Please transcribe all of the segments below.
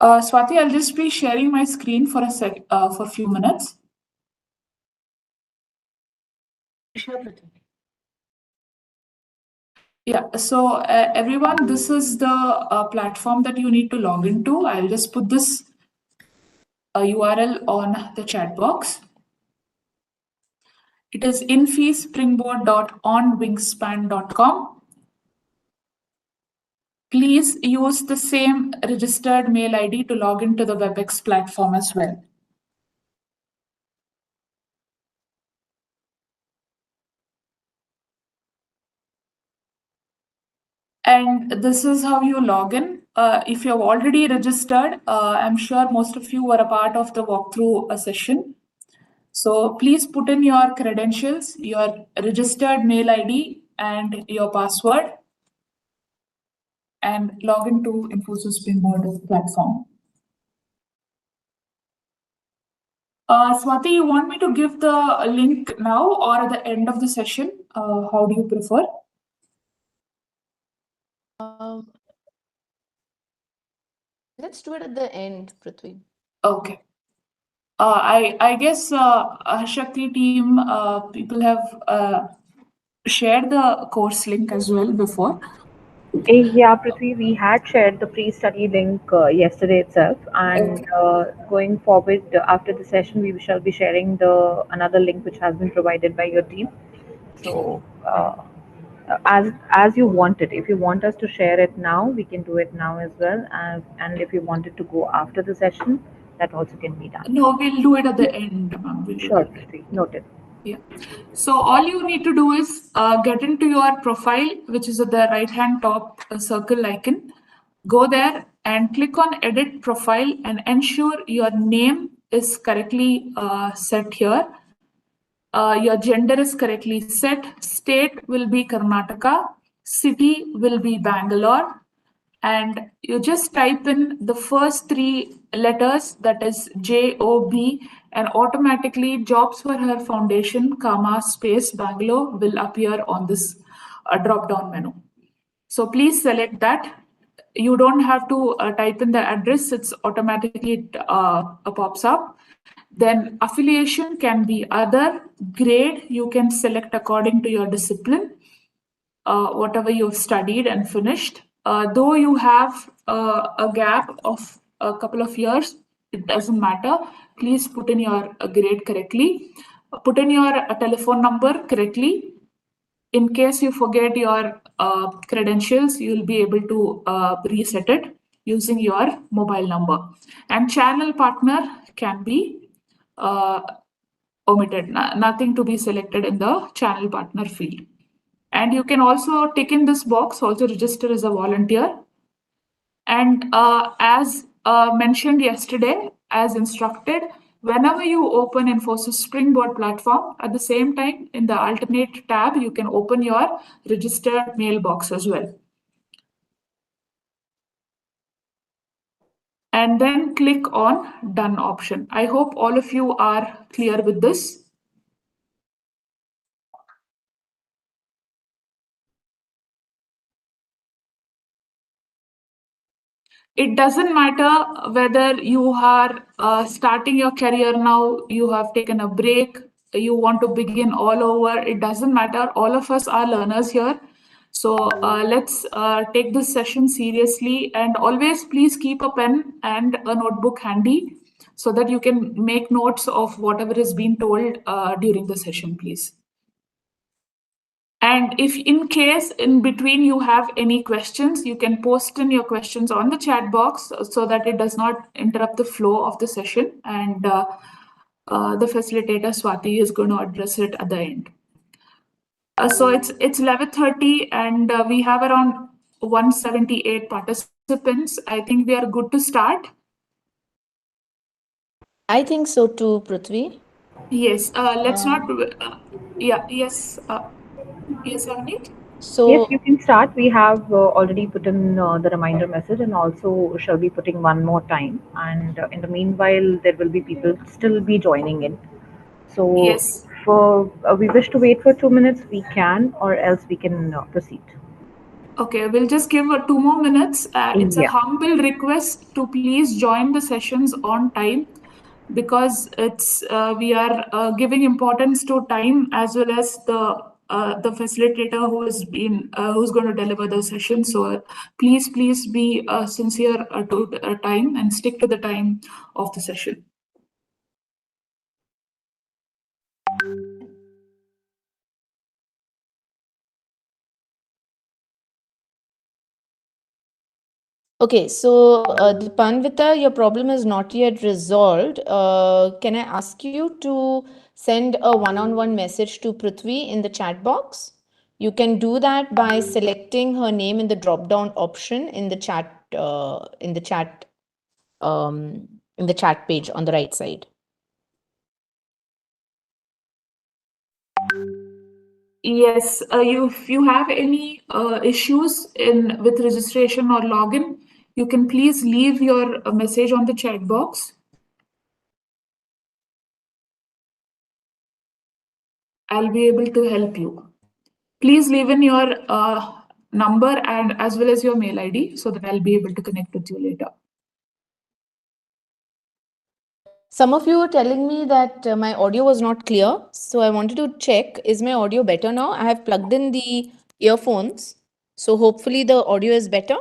Swati, I'll just be sharing my screen for a few minutes. Yeah, so everyone, this is the platform that you need to log into. I'll just put this URL on the chat box. It is infeespringboard.onwingspan.com. Please use the same registered mail ID to log into the WebEx platform as well. And this is how you log in. If you have already registered, I'm sure most of you were a part of the walkthrough session. So please put in your credentials, your registered mail ID, and your password, and log into Infosys Springboard platform. Swati, you want me to give the link now or at the end of the session? How do you prefer? Let's do it at the end, Prithvi. Okay. I guess HerShakti team people have shared the course link as well before. Yeah, Prithvi, we had shared the pre-study link yesterday itself, and going forward after the session, we shall be sharing the another link which has been provided by your team. So, as you want it, if you want us to share it now, we can do it now as well, and if you want it to go after the session, that also can be done. No, we'll do it at the end, ma'am. We'll do Sure, it at the end. Prithvi, noted. Yeah. So all you need to do is get into your profile, which is at the right-hand top circle icon. Go there and click on Edit Profile and ensure your name is correctly set here. Your gender is correctly set. State will be Karnataka. City will be Bangalore. And you just type in the first three letters, that is JOB, and automatically Jobs for Her Foundation, comma, space Bangalore will appear on this drop down menu. So please select that. You don't have to type in the address, it's automatically pops up. Then affiliation can be other, grade you can select according to your discipline, whatever you've studied and finished. Though you have a gap of a couple of years, it doesn't matter. Please put in your grade correctly. Put in your telephone number correctly. In case you forget your credentials, you'll be able to reset it using your mobile number. And channel partner can be omitted, nothing to be selected in the channel partner field. And you can also tick in this box, also register as a volunteer. And as mentioned yesterday, as instructed, whenever you open Infosys Springboard platform, at the same time in the alternate tab, you can open your registered mailbox as well. And then click on Done option. I hope all of you are clear with this. It doesn't matter whether you are starting your career now, you have taken a break, you want to begin all over. It doesn't matter. All of us are learners here. So let's take this session seriously, and always please keep a pen and a notebook handy so that you can make notes of whatever is being told during the session, please. And if in case in between you have any questions, you can post in your questions on the chat box so that it does not interrupt the flow of the session. And the facilitator Swati is going to address it at the end. So it's 11:30 and we have around 178 participants. I think we are good to start. I think so too, Prithvi. Yes, let's not. Yes, Avneet? So Yes, you can start. We have already put in the reminder message, and also shall be putting one more time. And in the meanwhile, there will be people still be joining in. So Yes. if we wish to wait for 2 minutes, we can, or else we can proceed. Okay, we'll just give 2 more minutes. It's a Yeah. humble request to please join the sessions on time because it's we are giving importance to time as well as the facilitator who has been who's going to deliver the session. So please be sincere to time and stick to the time of the session. Okay, so Dipanvita, your problem is not yet resolved. Can I ask you to send a one-on-one message to Prithvi in the chat box? You can do that by selecting her name in the drop-down option in the chat in the chat page on the right side. Yes, if you have any issues in with registration or login, you can please leave your message on the chat box. I'll be able to help you. Please leave in your number and as well as your mail ID so that I'll be able to connect with you later. Some of you were telling me that my audio was not clear. So I wanted to check, is my audio better now? I have plugged in the earphones. So hopefully the audio is better.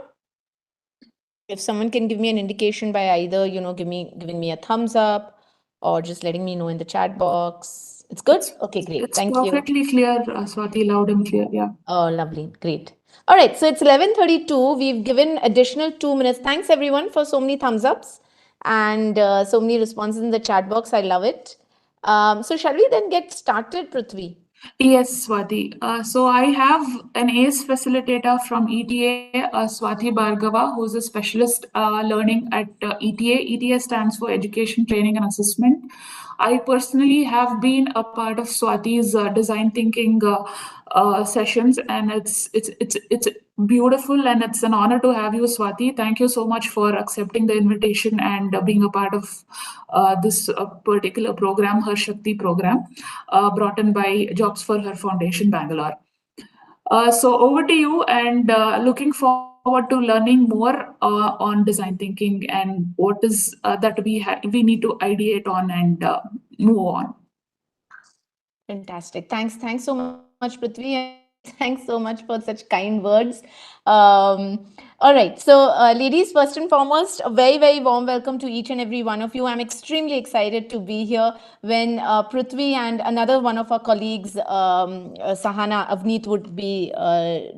If someone can give me an indication by either, giving me a thumbs up or just letting me know in the chat box. It's good? Okay, great. It's Thank you. perfectly clear, Swati, loud and clear. Yeah. Oh, lovely. Great. All right. So it's 11:32. We've given additional 2 minutes. Thanks everyone for so many thumbs ups and so many responses in the chat box. I love it. So shall we then get started, Prithvi? Yes, Swati. So I have an ACE facilitator from ETA, Swati Bhargava, who's a specialist learning at ETA. ETA stands for Education, Training and Assessment. I personally have been a part of Swati's design thinking sessions, and it's beautiful, and it's an honor to have you, Swati. Thank you so much for accepting the invitation and being a part of this particular program, HerShakti program, brought in by Jobs for Her Foundation, Bangalore. So over to you, and looking forward to learning more on design thinking and what is that we need to ideate on and move on. Fantastic. Thanks so much, Prithvi, and thanks so much for such kind words. All right. So, ladies, first and foremost, a very warm welcome to each and every one of you. I'm extremely excited to be here when Prithvi and another one of our colleagues, Sahana, Avneet would be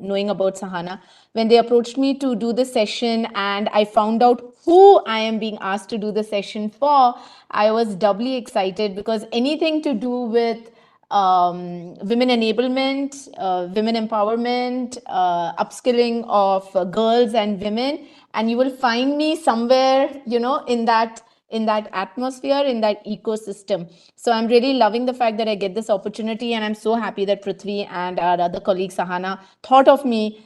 knowing about Sahana, when they approached me to do the session and I found out who I am being asked to do the session for, I was doubly excited because anything to do with women enablement, women empowerment, upskilling of girls and women, and you will find me somewhere, in that atmosphere, in that ecosystem. So I'm really loving the fact that I get this opportunity, and I'm so happy that Prithvi and our other colleague Sahana thought of me.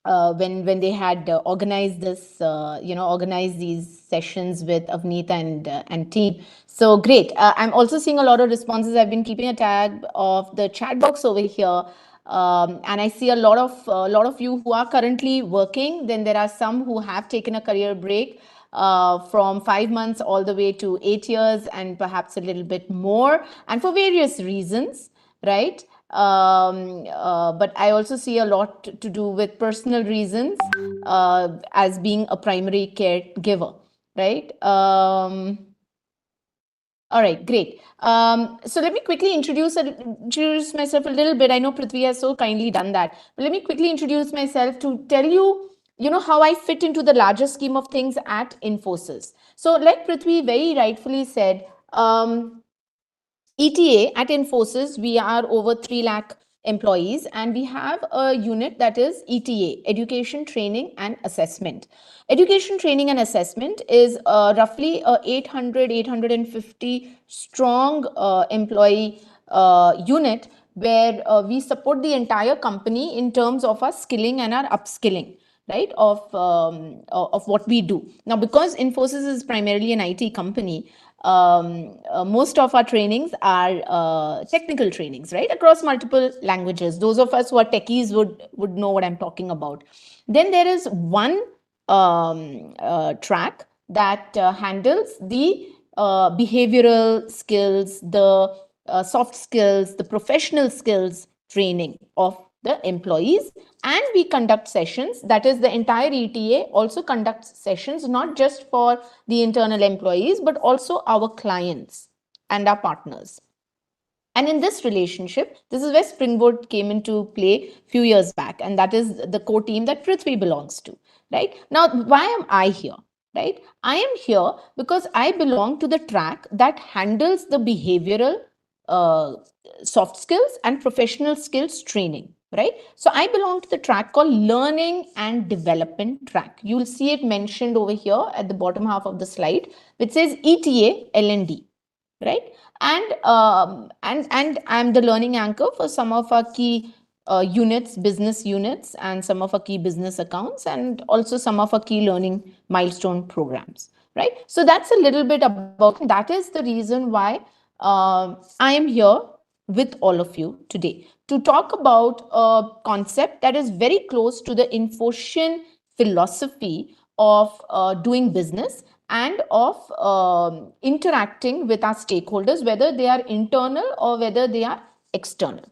When they had organized this, organized these sessions with Avneet and team. So great. I'm also seeing a lot of responses. I've been keeping a tag of the chat box over here. And I see a lot of you who are currently working. Then there are some who have taken a career break from 5 months all the way to 8 years and perhaps a little bit more, and for various reasons, right? But I also see a lot to do with personal reasons as being a primary caregiver, right? All right, great. So let me quickly introduce myself a little bit. I know Prithvi has so kindly done that, but let me quickly introduce myself to tell you, how I fit into the larger scheme of things at Infosys. So like Prithvi very rightfully said, ETA at Infosys, we are over 3 lakh employees, and we have a unit that is ETA, Education, Training and Assessment. Education, Training and Assessment is roughly a 850 strong employee unit where we support the entire company in terms of our skilling and our upskilling, right, of what we do. Now, because Infosys is primarily an IT company, most of our trainings are technical trainings, right? Across multiple languages. Those of us who are techies would know what I'm talking about. Then there is one track that handles the behavioral skills, the soft skills, the professional skills training of the employees. And we conduct sessions, that is the entire ETA also conducts sessions, not just for the internal employees, but also our clients and our partners. And in this relationship, this is where Springboard came into play a few years back. And that is the core team that Prithvi belongs to, right? Now, why am I here, right? I am here because I belong to the track that handles the behavioral soft skills and professional skills training, right? So I belong to the track called Learning and Development track. You'll see it mentioned over here at the bottom half of the slide, which says ETA L&D, right? And I'm the learning anchor for some of our key units, business units, and some of our key business accounts, and also some of our key learning milestone programs, right? So that's a little bit about, that is the reason why I am here with all of you today to talk about a concept that is very close to the Infoscian philosophy of doing business and of interacting with our stakeholders, whether they are internal or whether they are external,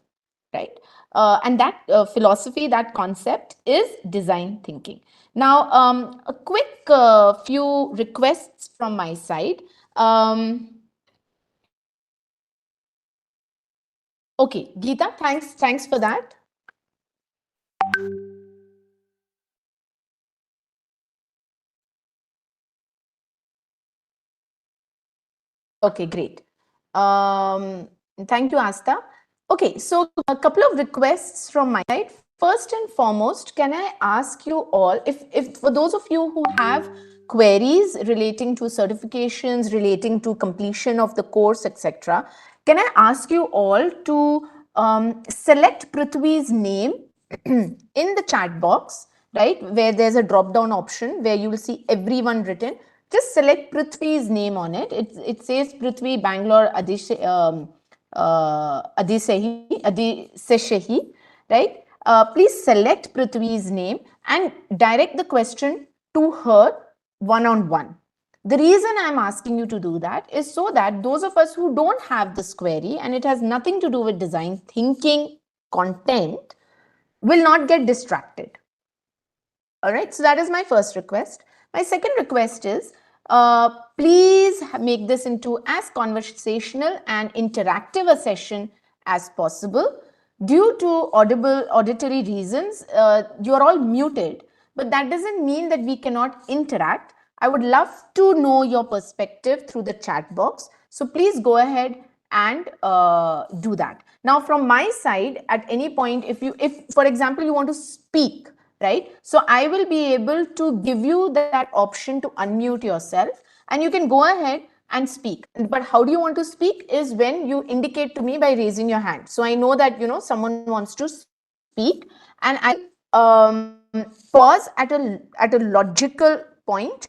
right? And that philosophy, that concept is design thinking. Now, a quick few requests from my side. Okay, Geeta, thanks for that. Okay, great. Thank you, Asta. Okay, so a couple of requests from my side. First and foremost, can I ask you all, if for those of you who have queries relating to certifications, relating to completion of the course, etc., can I ask you all to select Prithvi's name in the chat box, right, where there's a drop down option where you will see everyone written. Just select Prithvi's name on it. It says Prithvi Bangalore Adiseshahi, right? Please select Prithvi's name and direct the question to her one-on-one. The reason I'm asking you to do that is so that those of us who don't have this query and it has nothing to do with design thinking content will not get distracted. All right, so that is my first request. My second request is please make this into as conversational and interactive a session as possible. Due to auditory reasons, you're all muted, but that doesn't mean that we cannot interact. I would love to know your perspective through the chat box. So please go ahead and do that. Now, from my side, at any point, if for example, you want to speak, right? So I will be able to give you that option to unmute yourself and you can go ahead and speak. But how do you want to speak is when you indicate to me by raising your hand. So I know that, someone wants to speak and I pause at a logical point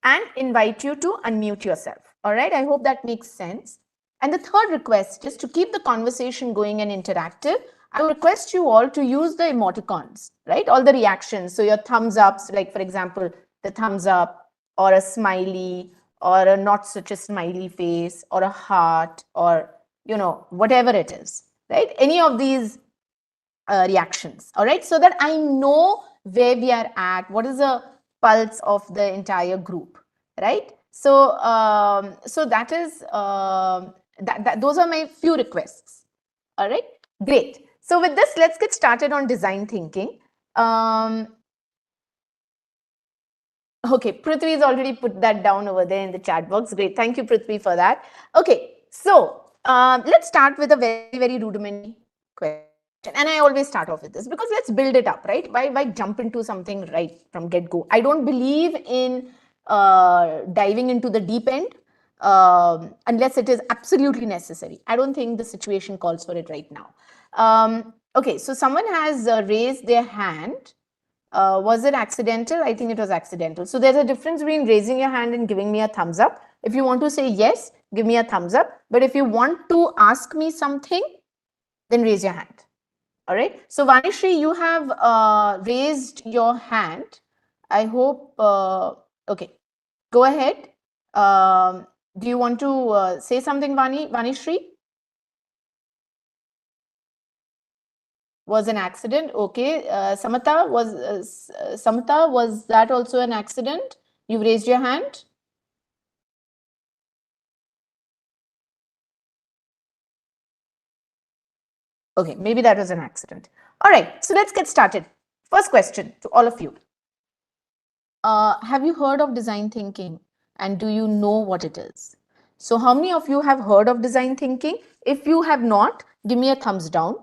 and invite you to unmute yourself. All right, I hope that makes sense. And the third request is to keep the conversation going and interactive. I would request you all to use the emoticons, right? All the reactions. So your thumbs ups, like for example, the thumbs up or a smiley or a not such a smiley face or a heart or, whatever it is, right? Any of these reactions, all right? So that I know where we are at, what is the pulse of the entire group, right? So, so that is, those are my few requests, all right? Great. So with this, let's get started on design thinking. Okay, Prithvi has already put that down over there in the chat box. Great. Thank you, Prithvi, for that. Okay, so let's start with a very, very rudimentary question. And I always start off with this because let's build it up, right? Why jump into something right from get-go? I don't believe in diving into the deep end unless it is absolutely necessary. I don't think the situation calls for it right now. Okay, so someone has raised their hand. Was it accidental? I think it was accidental. So there's a difference between raising your hand and giving me a thumbs up. If you want to say yes, give me a thumbs up. But if you want to ask me something, then raise your hand. All right. So Vanishri, you have raised your hand. I hope, okay, go ahead. Do you want to say something, Vanishri? Was an accident. Okay. Samata, was that also an accident? You've raised your hand. Okay, maybe that was an accident. All right, so let's get started. First question to all of you. Have you heard of design thinking, and do you know what it is? So how many of you have heard of design thinking? If you have not, give me a thumbs down.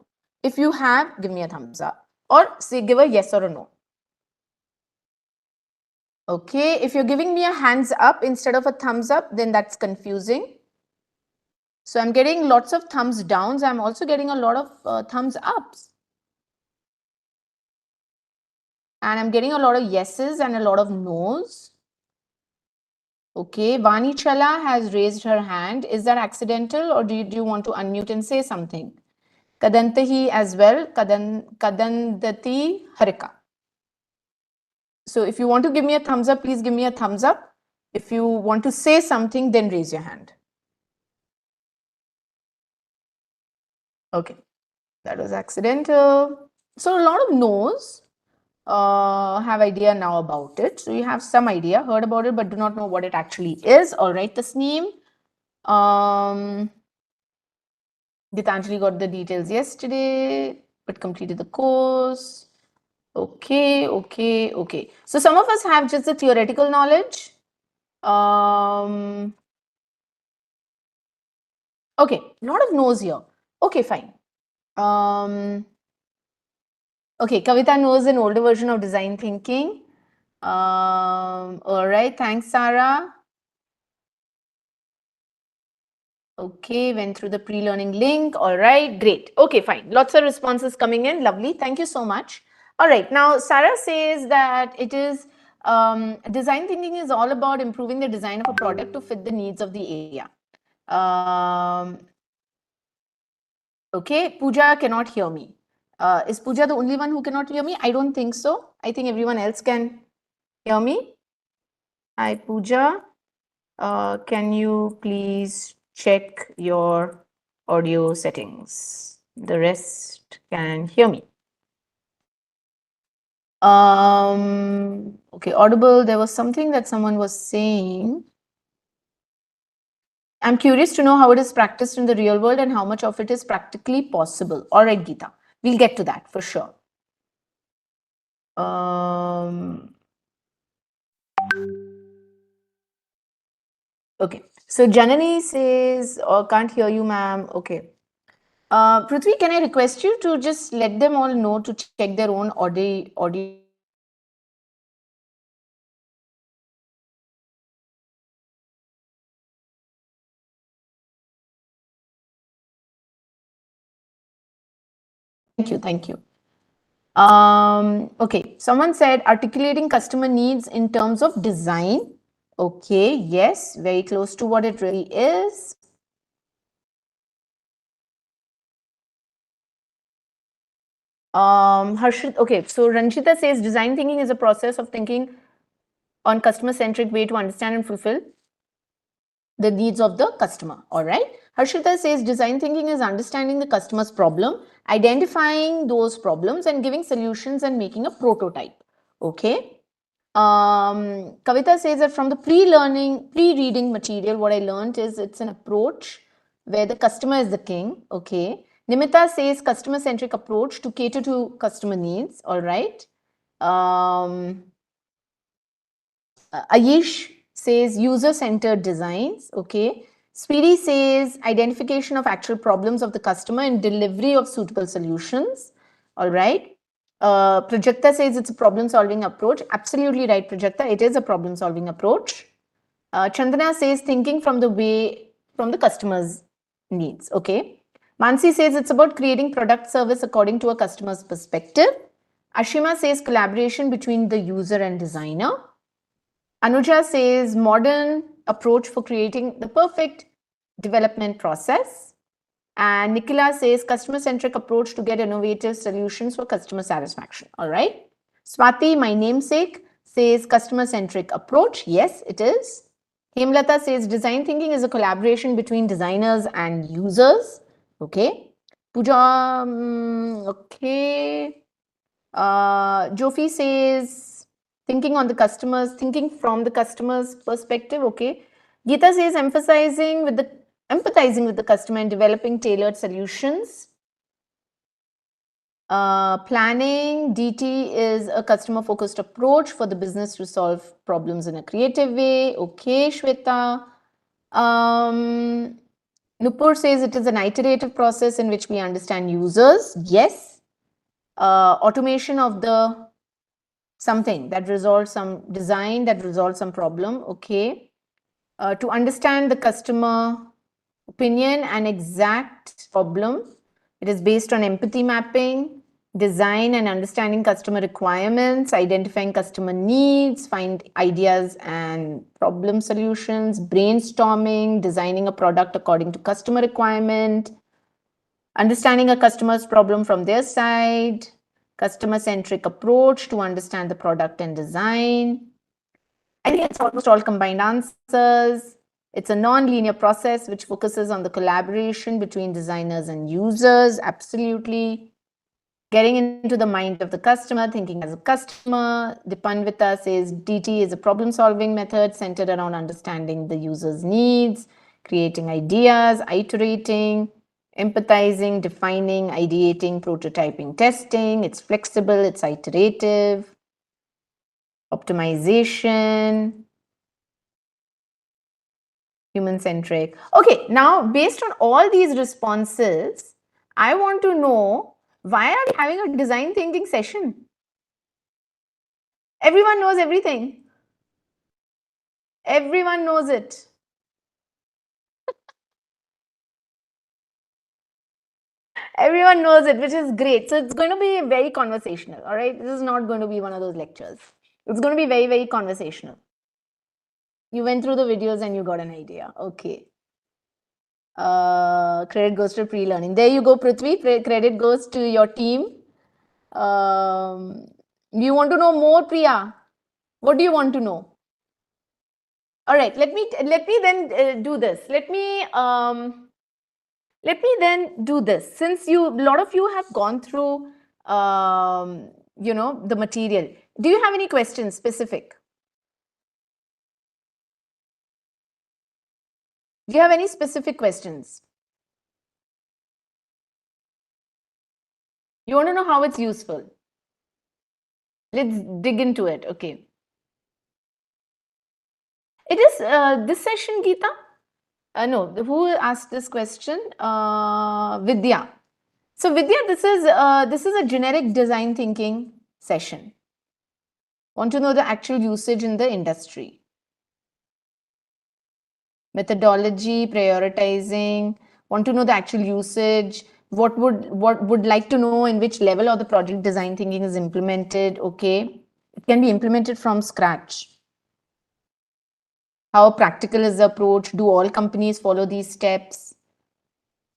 If you have, give me a thumbs up, or say give a yes or a no. Okay, if you're giving me a hands up instead of a thumbs up, then that's confusing. So I'm getting lots of thumbs downs. I'm also getting a lot of thumbs ups. And I'm getting a lot of yeses and a lot of nos. Okay, Vani Chala has raised her hand. Is that accidental, or do you want to unmute and say something? Kadantahi as well. Kadandati Harika. So if you want to give me a thumbs up, please give me a thumbs up. If you want to say something, then raise your hand. Okay, that was accidental. So a lot of no's. Have idea now about it. So you have some idea, heard about it, but do not know what it actually is. All right, Tasneem. Gitanjali got the details yesterday, but completed the course. Okay, okay, okay. So some of us have just the theoretical knowledge. Okay, lot of no's here. Okay, fine. Okay, Kavita knows an older version of design thinking. All right, thanks, Sarah. Okay, went through the pre-learning link. All right, great. Okay, fine. Lots of responses coming in. Lovely. Thank you so much. All right, now Sarah says that it is design thinking is all about improving the design of a product to fit the needs of the area. Okay, Pooja cannot hear me. Is Pooja the only one who cannot hear me? I don't think so. I think everyone else can hear me. Hi, Pooja. Can you please check your audio settings? The rest can hear me. Okay, audible. There was something that someone was saying. I'm curious to know how it is practiced in the real world and how much of it is practically possible. All right, Geeta, we'll get to that for sure. Okay, so Janani says, oh, can't hear you, ma'am. Okay. Prithvi, can I request you to just let them all know to check their own audio? Thank you, thank you. Okay, someone said articulating customer needs in terms of design. Okay, yes, very close to what it really is. Harshit, okay, so Ranjita says design thinking is a process of thinking on customer-centric way to understand and fulfill the needs of the customer. All right. Harshita says design thinking is understanding the customer's problem, identifying those problems and giving solutions and making a prototype. Okay. Kavita says that from the pre-reading material, what I learned is it's an approach where the customer is the king. Okay. Nimita says customer-centric approach to cater to customer needs. All right. Ayish says user-centered designs. Okay. Speedy says identification of actual problems of the customer and delivery of suitable solutions. All right. Prajakta says it's a problem-solving approach. Absolutely right, Prajakta. It is a problem-solving approach. Chandana says thinking from the customer's needs. Okay. Mansi says it's about creating product service according to a customer's perspective. Ashima says collaboration between the user and designer. Anuja says modern approach for creating the perfect development process. And Nicola says customer-centric approach to get innovative solutions for customer satisfaction. All right. Swati, my namesake, says customer-centric approach. Yes, it is. Hemlata says design thinking is a collaboration between designers and users. Okay. Pooja, okay. Jofi says thinking on the customers, thinking from the customer's perspective. Okay. Geeta says empathizing with the customer and developing tailored solutions. Planning, DT is a customer focused approach for the business to solve problems in a creative way. Okay, Shweta. Nupur says it is an iterative process in which we understand users. Yes. Automation of the something that resolves some design, that resolves some problem. Okay. To understand the customer opinion and exact problem, it is based on empathy mapping, design and understanding customer requirements, identifying customer needs, find ideas and problem solutions, brainstorming, designing a product according to customer requirement, understanding a customer's problem from their side, customer-centric approach to understand the product and design. I think it's almost all combined answers. It's a non-linear process which focuses on the collaboration between designers and users. Absolutely. Getting into the mind of the customer, thinking as a customer. Dipanvita says DT is a problem-solving method centered around understanding the user's needs, creating ideas, iterating, empathizing, defining, ideating, prototyping, testing. It's flexible, it's iterative. Optimization, human-centric. Okay, now based on all these responses, I want to know, why are we having a design thinking session? Everyone knows everything. Everyone knows it. Everyone knows it, which is great. So it's going to be very conversational, all right? This is not going to be one of those lectures. It's going to be very, very conversational. You went through the videos and you got an idea. Okay. Credit goes to pre-learning. There you go, Prithvi. Credit goes to your team. You want to know more, Priya? What do you want to know? All right. Let me then do this. Let me then do this. Since a lot of you have gone through, the material. Do you have any questions specific? Do you have any specific questions? You want to know how it's useful? Let's dig into it. Okay. It is this session, Geeta? No, who asked this question? Vidya. So Vidya, this is a generic design thinking session. Want to know the actual usage in the industry? Methodology, prioritizing. Want to know the actual usage? What would like to know in which level of the project design thinking is implemented? Okay, it can be implemented from scratch. How practical is the approach? Do all companies follow these steps?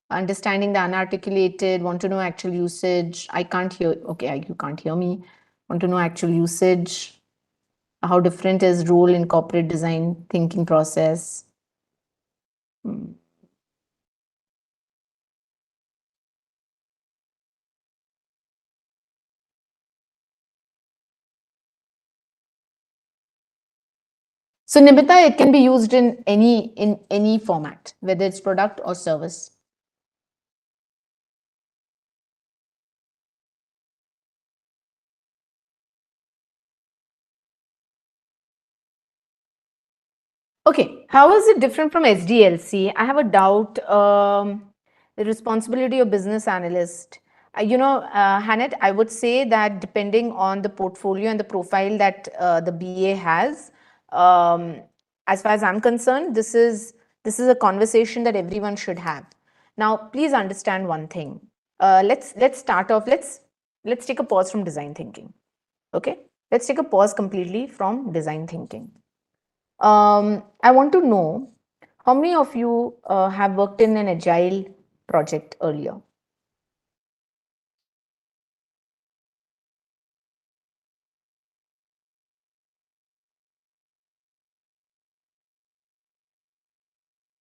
Understanding the unarticulated, want to know actual usage. I can't hear, okay, you can't hear me. Want to know actual usage. How different is role in corporate design thinking process? So Nibita, it can be used in any format, whether it's product or service. Okay, how is it different from SDLC? I have a doubt. The responsibility of business analyst. Hannett, I would say that depending on the portfolio and the profile that the BA has, as far as I'm concerned, this is a conversation that everyone should have. Now, please understand one thing. Let's start off. Let's take a pause from design thinking. Okay, let's take a pause completely from design thinking. I want to know How many of you have worked in an agile project earlier?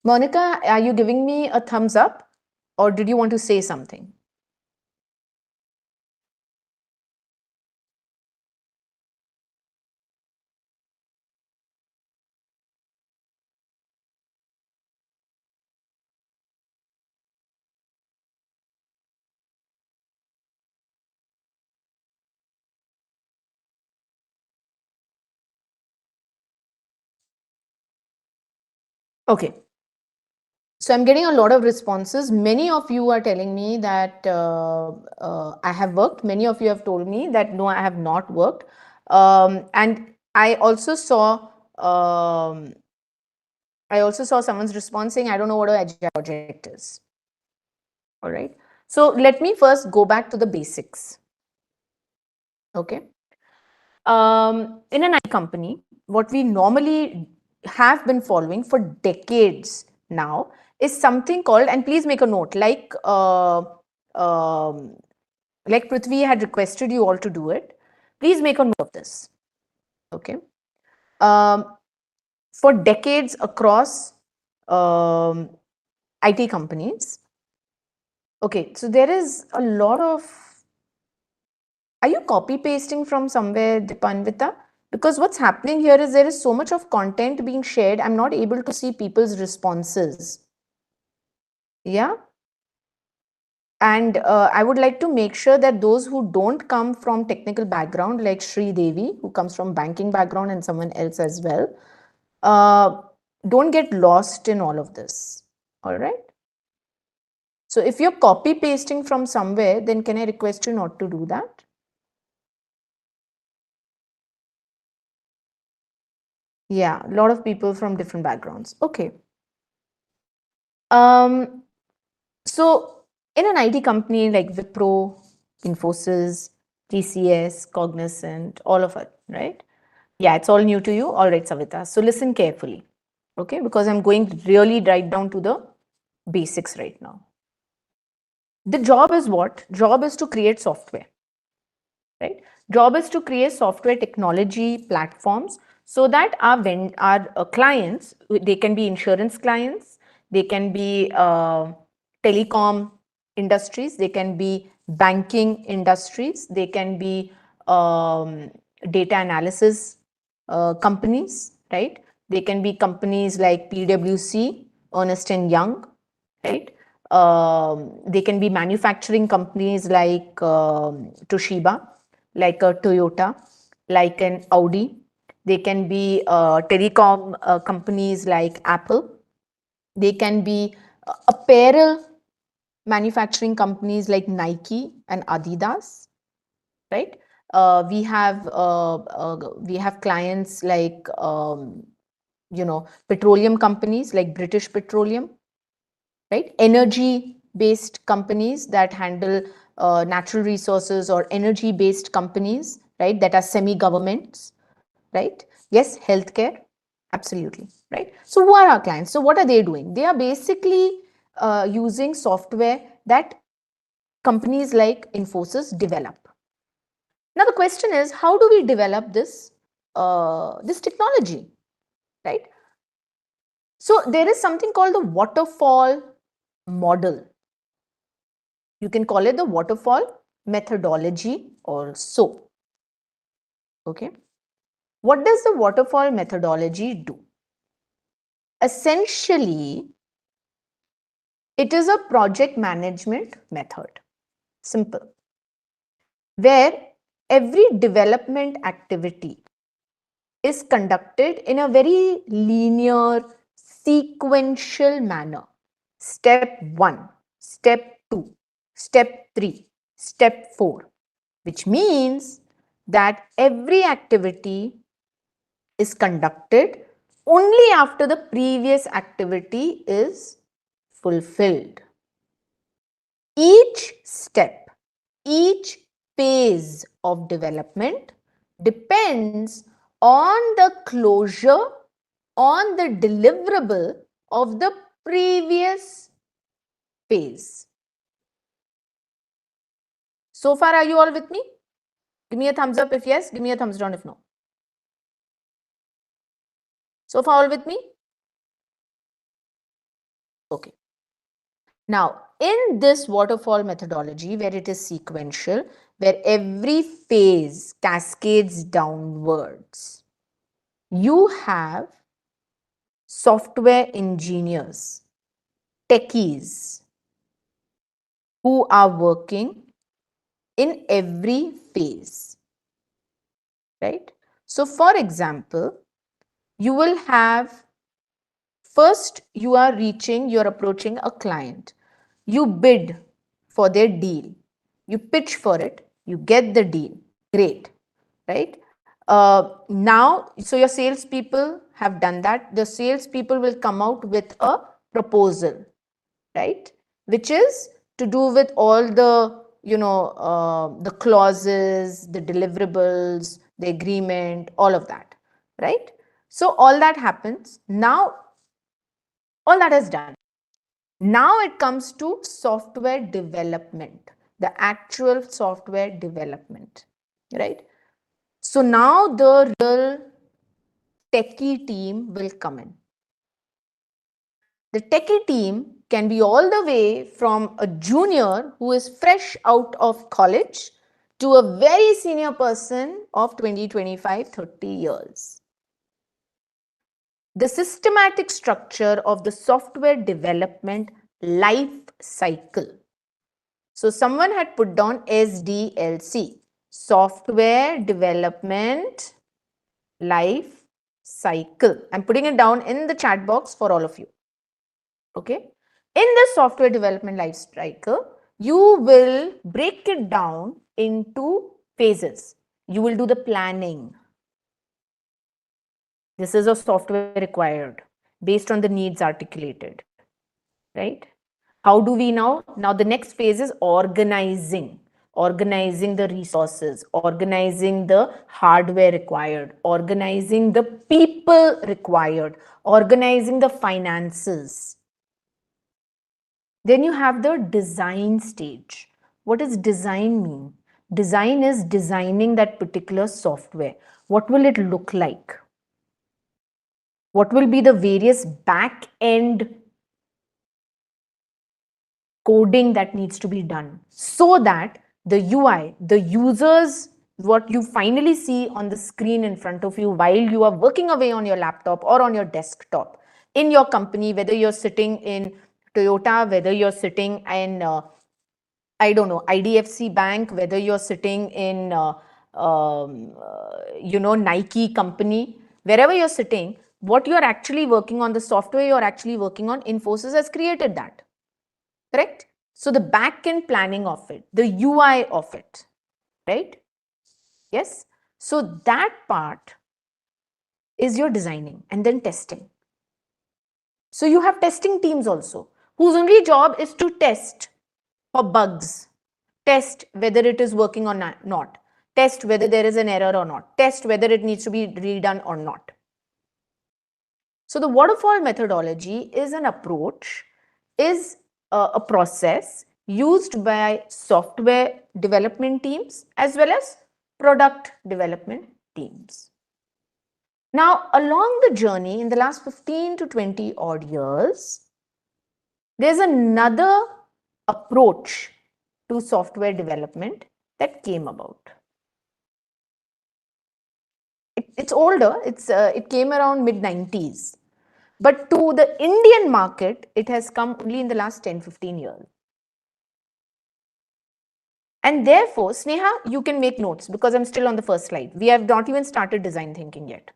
Monica, are you giving me a thumbs up or did you want to say something? Okay. So I'm getting a lot of responses. Many of you are telling me that I have worked. Many of you have told me that no, I have not worked. And um, I also saw someone's response saying, I don't know what an agile project is. All right. So let me first go back to the basics. Okay. In an IT company, what we normally have been following for decades now is something called, and please make a note, like Prithvi had requested you all to do it. Please make a note of this. Okay. Um, for decades across um, IT companies. Okay, so there is a lot of. Are you copy pasting from somewhere, Dipanvita? Because what's happening here is there is so much of content being shared, I'm not able to see people's responses. Yeah. And I would like to make sure that those who don't come from technical background, like Sri Devi, who comes from banking background, and someone else as well, uh, don't get lost in all of this. All right. So if you're copy pasting from somewhere, then can I request you not to do that? Yeah, a lot of people from different backgrounds. Okay. Um, so in an IT company like Wipro, Infosys, TCS, Cognizant, all of it, right? Yeah, it's all new to you. All right, Savita. So listen carefully, okay? Because I'm going really right down to the basics right now. The job is what? Job is to create software, right? Job is to create software technology platforms so that our clients, they can be insurance clients, they can be telecom industries, they can be banking industries, they can be data analysis companies, right? They can be companies like PwC, Ernst and Young, right? They can be manufacturing companies like Toshiba, like a Toyota, like an Audi. They can be telecom companies like Apple. They can be apparel manufacturing companies like Nike and Adidas, right? We have clients like petroleum companies like British Petroleum, right? Energy based companies that handle natural resources, or energy based companies, right? That are semi governments, right? Yes, healthcare, absolutely, right? So who are our clients? So what are they doing? They are basically using software that companies like Infosys develop. Now the question is, how do we develop this technology, right? So there is something called the waterfall model. You can call it the waterfall methodology also. Okay. What does the waterfall methodology do? Essentially, it is a project management method. Simple. Where every development activity is conducted in a very linear, sequential manner. Step 1, step 2, step 3, step 4, which means that every activity is conducted only after the previous activity is fulfilled. Each step, each phase of development depends on the closure, on the deliverable of the previous phase. So far, are you all with me? Give me a thumbs up if yes, give me a thumbs down if no. So far, all with me? Okay. Now, in this waterfall methodology, where it is sequential, where every phase cascades downwards, you have software engineers, techies, who are working in every phase, right? So, for example, you will have first you're approaching a client. You bid for their deal. You pitch for it. You get the deal. Great, right? Now, so your salespeople have done that. The salespeople will come out with a proposal, right? Which is to do with all the, the clauses, the deliverables, the agreement, all of that, right? So all that happens. Now, all that is done. Now it comes to software development, the actual software development, right? So now the real techie team will come in. The techie team can be all the way from a junior who is fresh out of college to a very senior person of 20, 25, 30 years. The systematic structure of the software development life cycle. So someone had put down SDLC, software development life cycle. I'm putting it down in the chat box for all of you. Okay. In the software development life cycle, you will break it down into phases. You will do the planning. This is a software required based on the needs articulated, right? How do we now? Now the next phase is organizing the resources, organizing the hardware required, organizing the people required, organizing the finances. Then you have the design stage. What does design mean? Design is designing that particular software. What will it look like? What will be the various back-end coding that needs to be done so that the UI, the users, what you finally see on the screen in front of you while you are working away on your laptop or on your desktop in your company, whether you're sitting in Toyota, whether you're sitting in I don't know, IDFC Bank, whether you're sitting in, Nike company, wherever you're sitting, what you're actually working on, the software you're actually working on, Infosys has created that, correct? So the back-end planning of it, the UI of it, right? Yes. So that part is your designing and then testing. So you have testing teams also, whose only job is to test for bugs, test whether it is working or not, test whether there is an error or not, test whether it needs to be redone or not. So the waterfall methodology is an approach, is a process used by software development teams as well as product development teams. Now, along the journey in the last 15 to 20 odd years, there's another approach to software development that came about. It's older, it came around mid-90s. But to the Indian market, it has come only in the last 10-15 years. And therefore, Sneha, you can make notes because I'm still on the first slide. We have not even started design thinking yet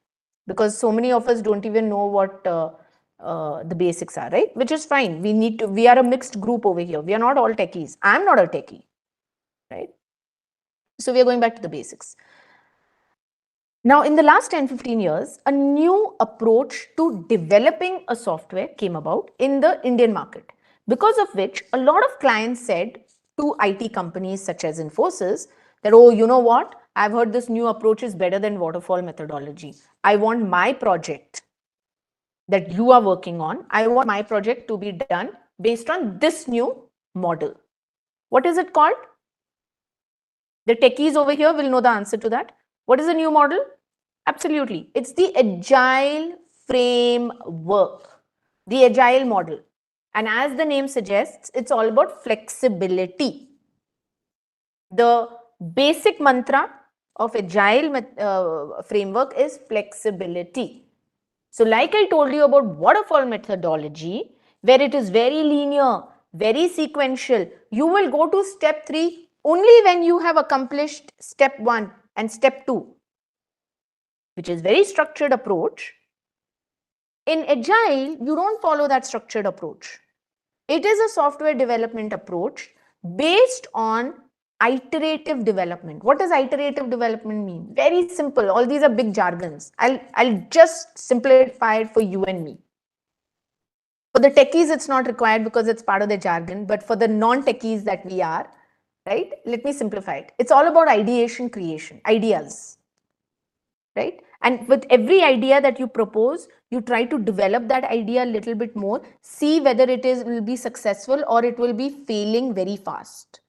because so many of us don't even know what the basics are, right? Which is fine. We are a mixed group over here. We are not all techies. I'm not a techie, right? So we are going back to the basics. Now, in the last 10-15 years, a new approach to developing a software came about in the Indian market, because of which a lot of clients said to IT companies such as Infosys that, oh, you know what? I've heard this new approach is better than waterfall methodology. I want my project that you are working on. I want my project to be done based on this new model. What is it called? The techies over here will know the answer to that. What is the new model? Absolutely. It's the agile framework, the agile model. And as the name suggests, it's all about flexibility. The basic mantra of agile framework is flexibility. So like I told you about waterfall methodology, where it is very linear, very sequential, you will go to step 3 only when you have accomplished step 1 and step 2, which is very structured approach. In agile, you don't follow that structured approach. It is a software development approach based on iterative development. What does iterative development mean? Very simple. All these are big jargons. I'll just simplify it for you and me. For the techies, it's not required because it's part of the jargon. But for the non-techies that we are, right? Let me simplify it. It's all about ideation creation, ideas, right? And with every idea that you propose, you try to develop that idea a little bit more, see whether will be successful or it will be failing very fast.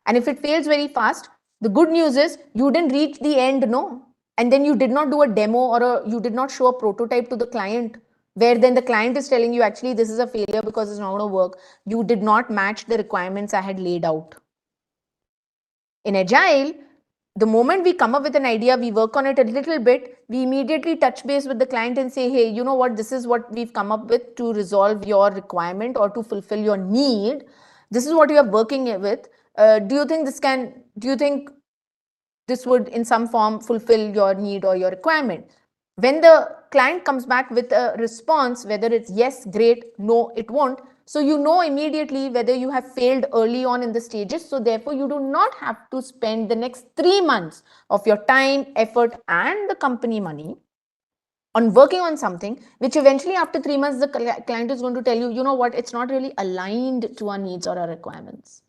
And if it fails very fast, the good news is you didn't reach the end, no? And then you did not do a demo or you did not show a prototype to the client, where then the client is telling you, actually, this is a failure because it's not going to work. You did not match the requirements I had laid out. In Agile, the moment we come up with an idea, we work on it a little bit, we immediately touch base with the client and say, hey, you know what, this is what we've come up with to resolve your requirement or to fulfill your need. This is what you are working with. Do you think this would in some form fulfill your need or your requirement? When the client comes back with a response, whether it's yes, great, no, it won't. So you know immediately whether you have failed early on in the stages. So therefore, you do not have to spend the next 3 months of your time, effort, and the company money on working on something, which eventually after 3 months, the client is going to tell you, you know what, it's not really aligned to our needs or our requirements,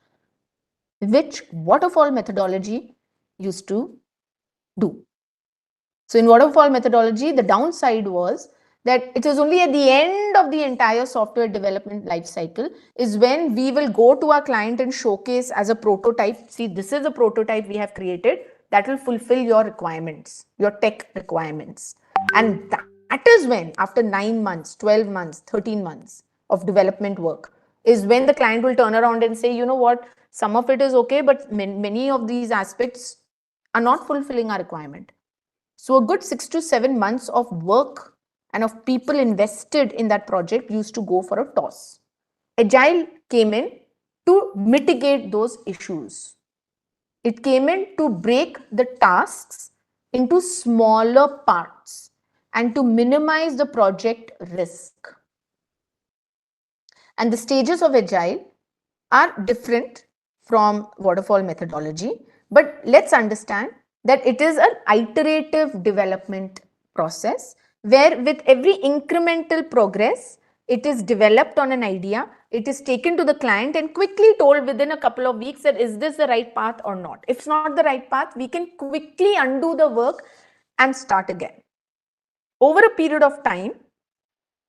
which waterfall methodology used to do. So in waterfall methodology, the downside was that it is only at the end of the entire software development life cycle is when we will go to our client and showcase as a prototype. See, this is a prototype we have created that will fulfill your requirements, your tech requirements. And that is when, after 9 months, 12 months, 13 months of development work, is when the client will turn around and say, you know what, some of it is okay, but many of these aspects are not fulfilling our requirement. So a good 6 to 7 months of work and of people invested in that project used to go for a toss. Agile came in to mitigate those issues. It came in to break the tasks into smaller parts and to minimize the project risk. And the stages of Agile are different from waterfall methodology, but let's understand that it is an iterative development process where with every incremental progress, it is developed on an idea, it is taken to the client and quickly told within a couple of weeks that is this the right path or not. If it's not the right path, we can quickly undo the work and start again. Over a period of time,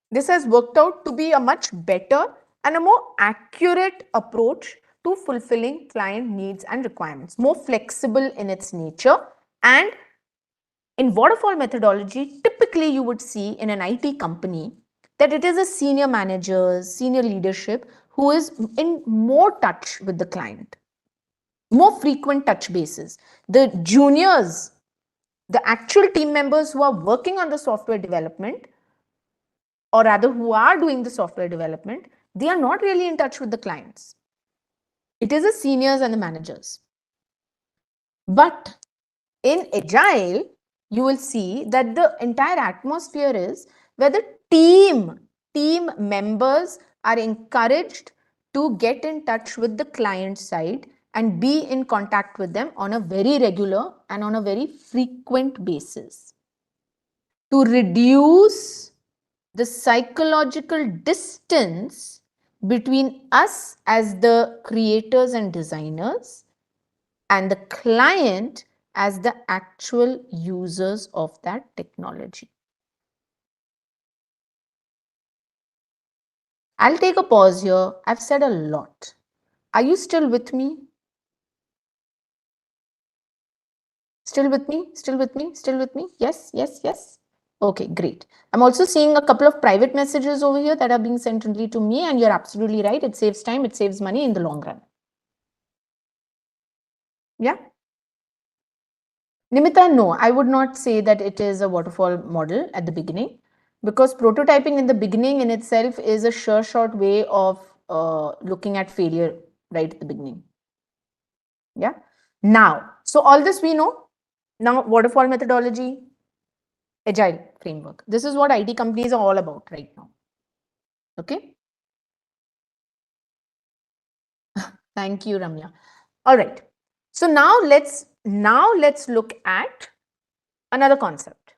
this has worked out to be a much better and a more accurate approach to fulfilling client needs and requirements, more flexible in its nature. And in waterfall methodology, typically you would see in an IT company that it is a senior manager, senior leadership who is in more touch with the client, more frequent touch bases. The juniors, the actual team members who are working on the software development, or rather who are doing the software development, they are not really in touch with the clients. It is the seniors and the managers. But in Agile, you will see that the entire atmosphere is where the team members are encouraged to get in touch with the client side and be in contact with them on a very regular and on a very frequent basis to reduce the psychological distance between us as the creators and designers and the client as the actual users of that technology. I'll take a pause here. I've said a lot. Are you still with me? Still with me? Still with me? Still with me? Yes, yes, yes. Okay, great. I'm also seeing a couple of private messages over here that are being sent only to me, and you're absolutely right. It saves time, it saves money in the long run. Yeah. Nimita, no, I would not say that it is a waterfall model at the beginning, because prototyping in the beginning in itself is a sure shot way of looking at failure right at the beginning. Yeah. Now, so all this we know. Now, waterfall methodology, agile framework. This is what IT companies are all about right now. Okay. Thank you, Ramya. All right. So now let's look at another concept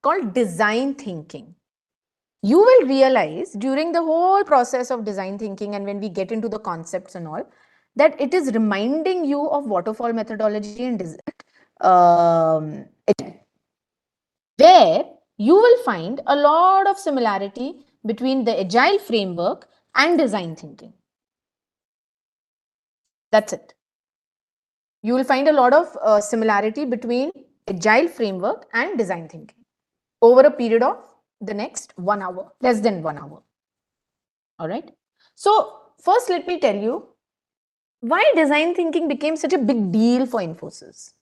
called design thinking. You will realize during the whole process of design thinking, and when we get into the concepts and all, that it is reminding you of waterfall methodology and where you will find a lot of similarity between the agile framework and design thinking. That's it. You will find a lot of similarity between agile framework and design thinking over a period of the next 1 hour, less than 1 hour. All right. So first, let me tell you why design thinking became such a big deal for Infosys.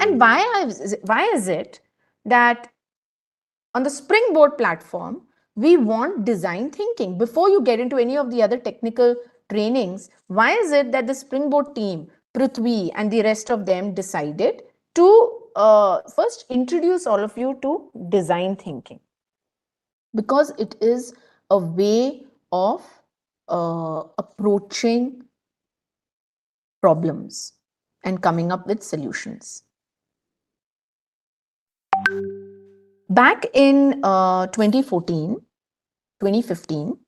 And why is it that on the Springboard platform, we want design thinking? Before you get into any of the other technical trainings, why is it that the Springboard team, Prithvi and the rest of them decided to first introduce all of you to design thinking? Because it is a way of approaching problems and coming up with solutions. Back in 2014, 2015,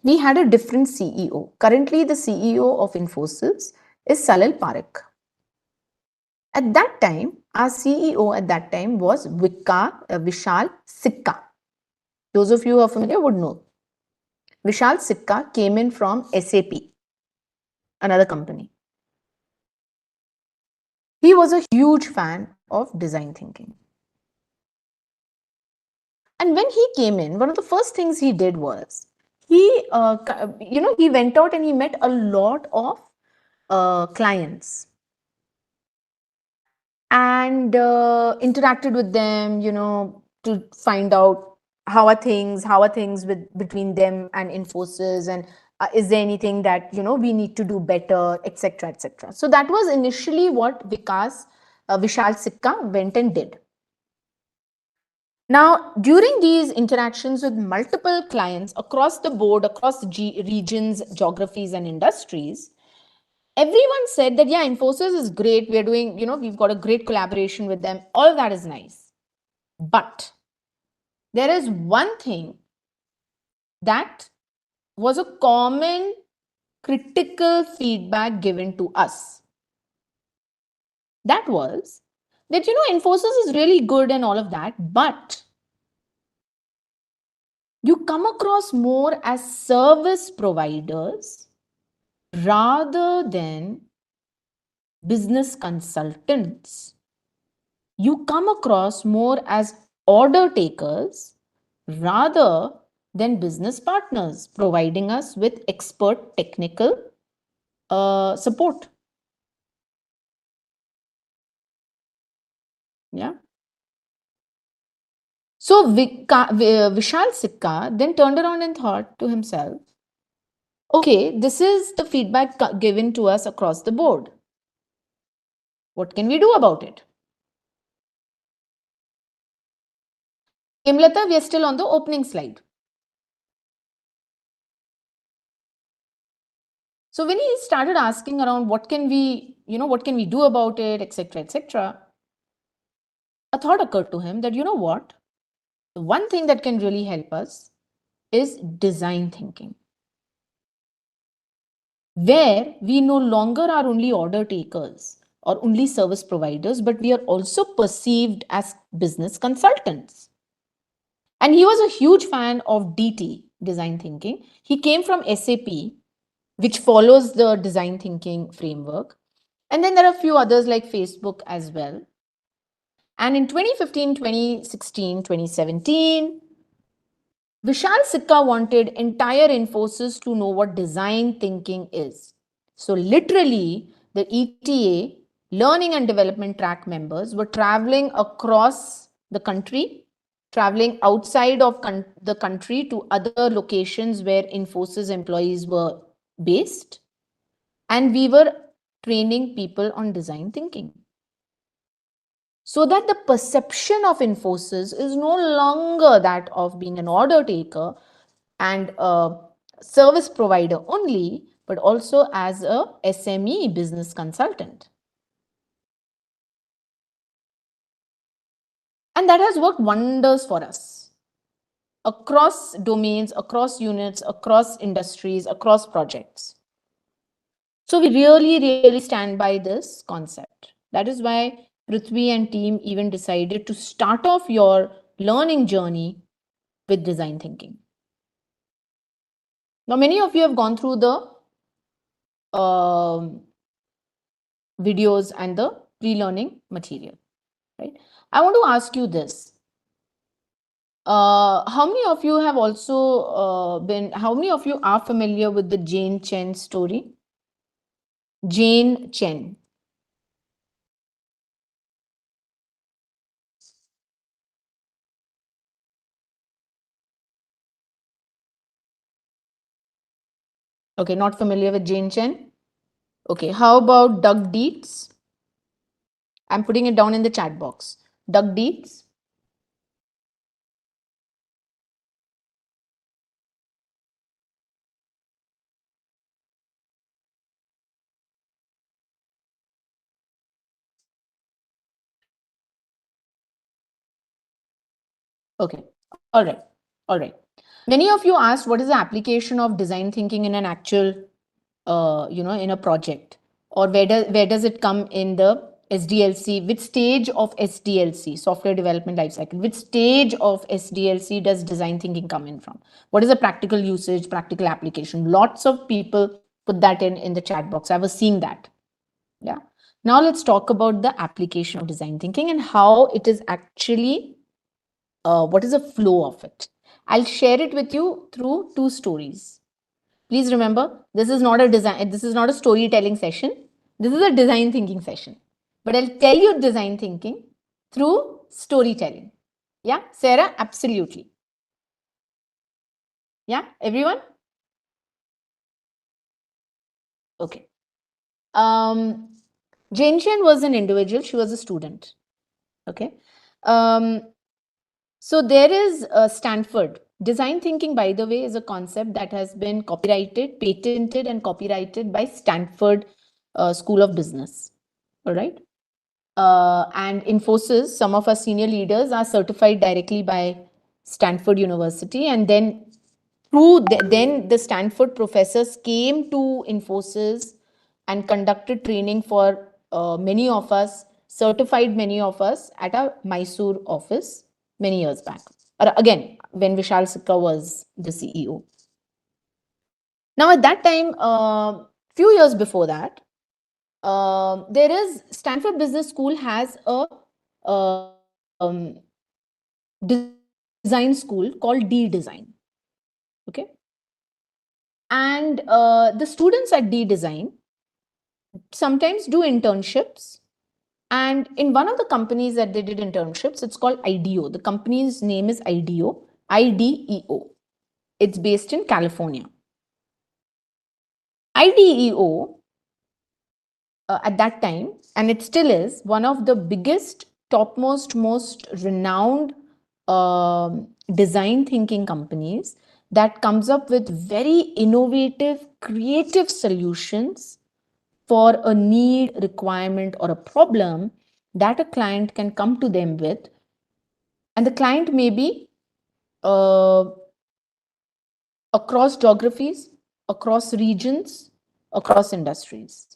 we had a different CEO. Currently, the CEO of Infosys is Salil Parekh. At that time, our CEO at that time was Vishal Sikka. Those of you who are familiar would know. Vishal Sikka came in from SAP, another company. He was a huge fan of design thinking. And when he came in, one of the first things he did was he went out and he met a lot of clients and interacted with them, to find out how are things between them and Infosys, and is there anything that we need to do better, etc., etc. So that was initially what Vishal Sikka went and did. Now, during these interactions with multiple clients across the board, across regions, geographies, and industries, everyone said that, yeah, Infosys is great. We're doing, we've got a great collaboration with them. All of that is nice. But there is one thing that was a common critical feedback given to us. That was that, Infosys is really good and all of that, but you come across more as service providers rather than business consultants. You come across more as order takers rather than business partners, providing us with expert technical support. Yeah. So Vishal Sikka then turned around and thought to himself, okay, this is the feedback given to us across the board. What can we do about it? Hemlata, we are still on the opening slide. So when he started asking around what can we do about it, etc., etc., a thought occurred to him that, what? The one thing that can really help us is design thinking, where we no longer are only order takers or only service providers, but we are also perceived as business consultants. And he was a huge fan of DT, design thinking. He came from SAP, which follows the design thinking framework. And then there are a few others like Facebook as well. And in 2015, 2016, 2017, Vishal Sikka wanted entire Infosys to know what design thinking is. So literally, the ETA, learning and development track members, were traveling across the country, traveling outside of the country to other locations where Infosys employees were based. And we were training people on design thinking, so that the perception of Infosys is no longer that of being an order taker and a service provider only, but also as a SME business consultant. And that has worked wonders for us across domains, across units, across industries, across projects. So we really, really stand by this concept. That is why Prithvi and team even decided to start off your learning journey with design thinking. Now, many of you have gone through the videos and the pre-learning material, right? I want to ask you this. How many of you have also how many of you are familiar with the Jane Chen story? Jane Chen. Okay, not familiar with Jane Chen? Okay, how about Doug Dietz? I'm putting it down in the chat box. Doug Dietz? Okay, all right, all right. Many of you asked what is the application of design thinking in an actual, in a project, or where does it come in the SDLC? Which stage of SDLC, software development lifecycle? Which stage of SDLC does design thinking come in from? What is the practical usage, practical application? Lots of people put that in the chat box. I was seeing that. Yeah. Now let's talk about the application of design thinking and how it is actually. What is the flow of it? I'll share it with you through two stories. Please remember, this is not a storytelling session. This is a design thinking session. But I'll tell you design thinking through storytelling. Yeah, Sarah, absolutely. Yeah, everyone? Okay. Jane Chen was an individual. She was a student. Okay. So there is Stanford. Design thinking, by the way, is a concept that has been copyrighted, patented, and copyrighted by Stanford School of Business. All right. And Infosys, some of our senior leaders are certified directly by Stanford University. And then then the Stanford professors came to Infosys and conducted training for many of us, certified many of us at our Mysore office many years back. Again, when Vishal Sikka was the CEO. Now, at that time, few years before that, there is Stanford Business School has a design school called D Design. Okay. And the students at D Design sometimes do internships. And in one of the companies that they did internships, it's called IDEO. The company's name is IDEO, IDEO. It's based in California. IDEO at that time, and it still is, one of the biggest, topmost, most renowned design thinking companies that comes up with very innovative, creative solutions for a need, requirement, or a problem that a client can come to them with. And the client may be across geographies, across regions, across industries.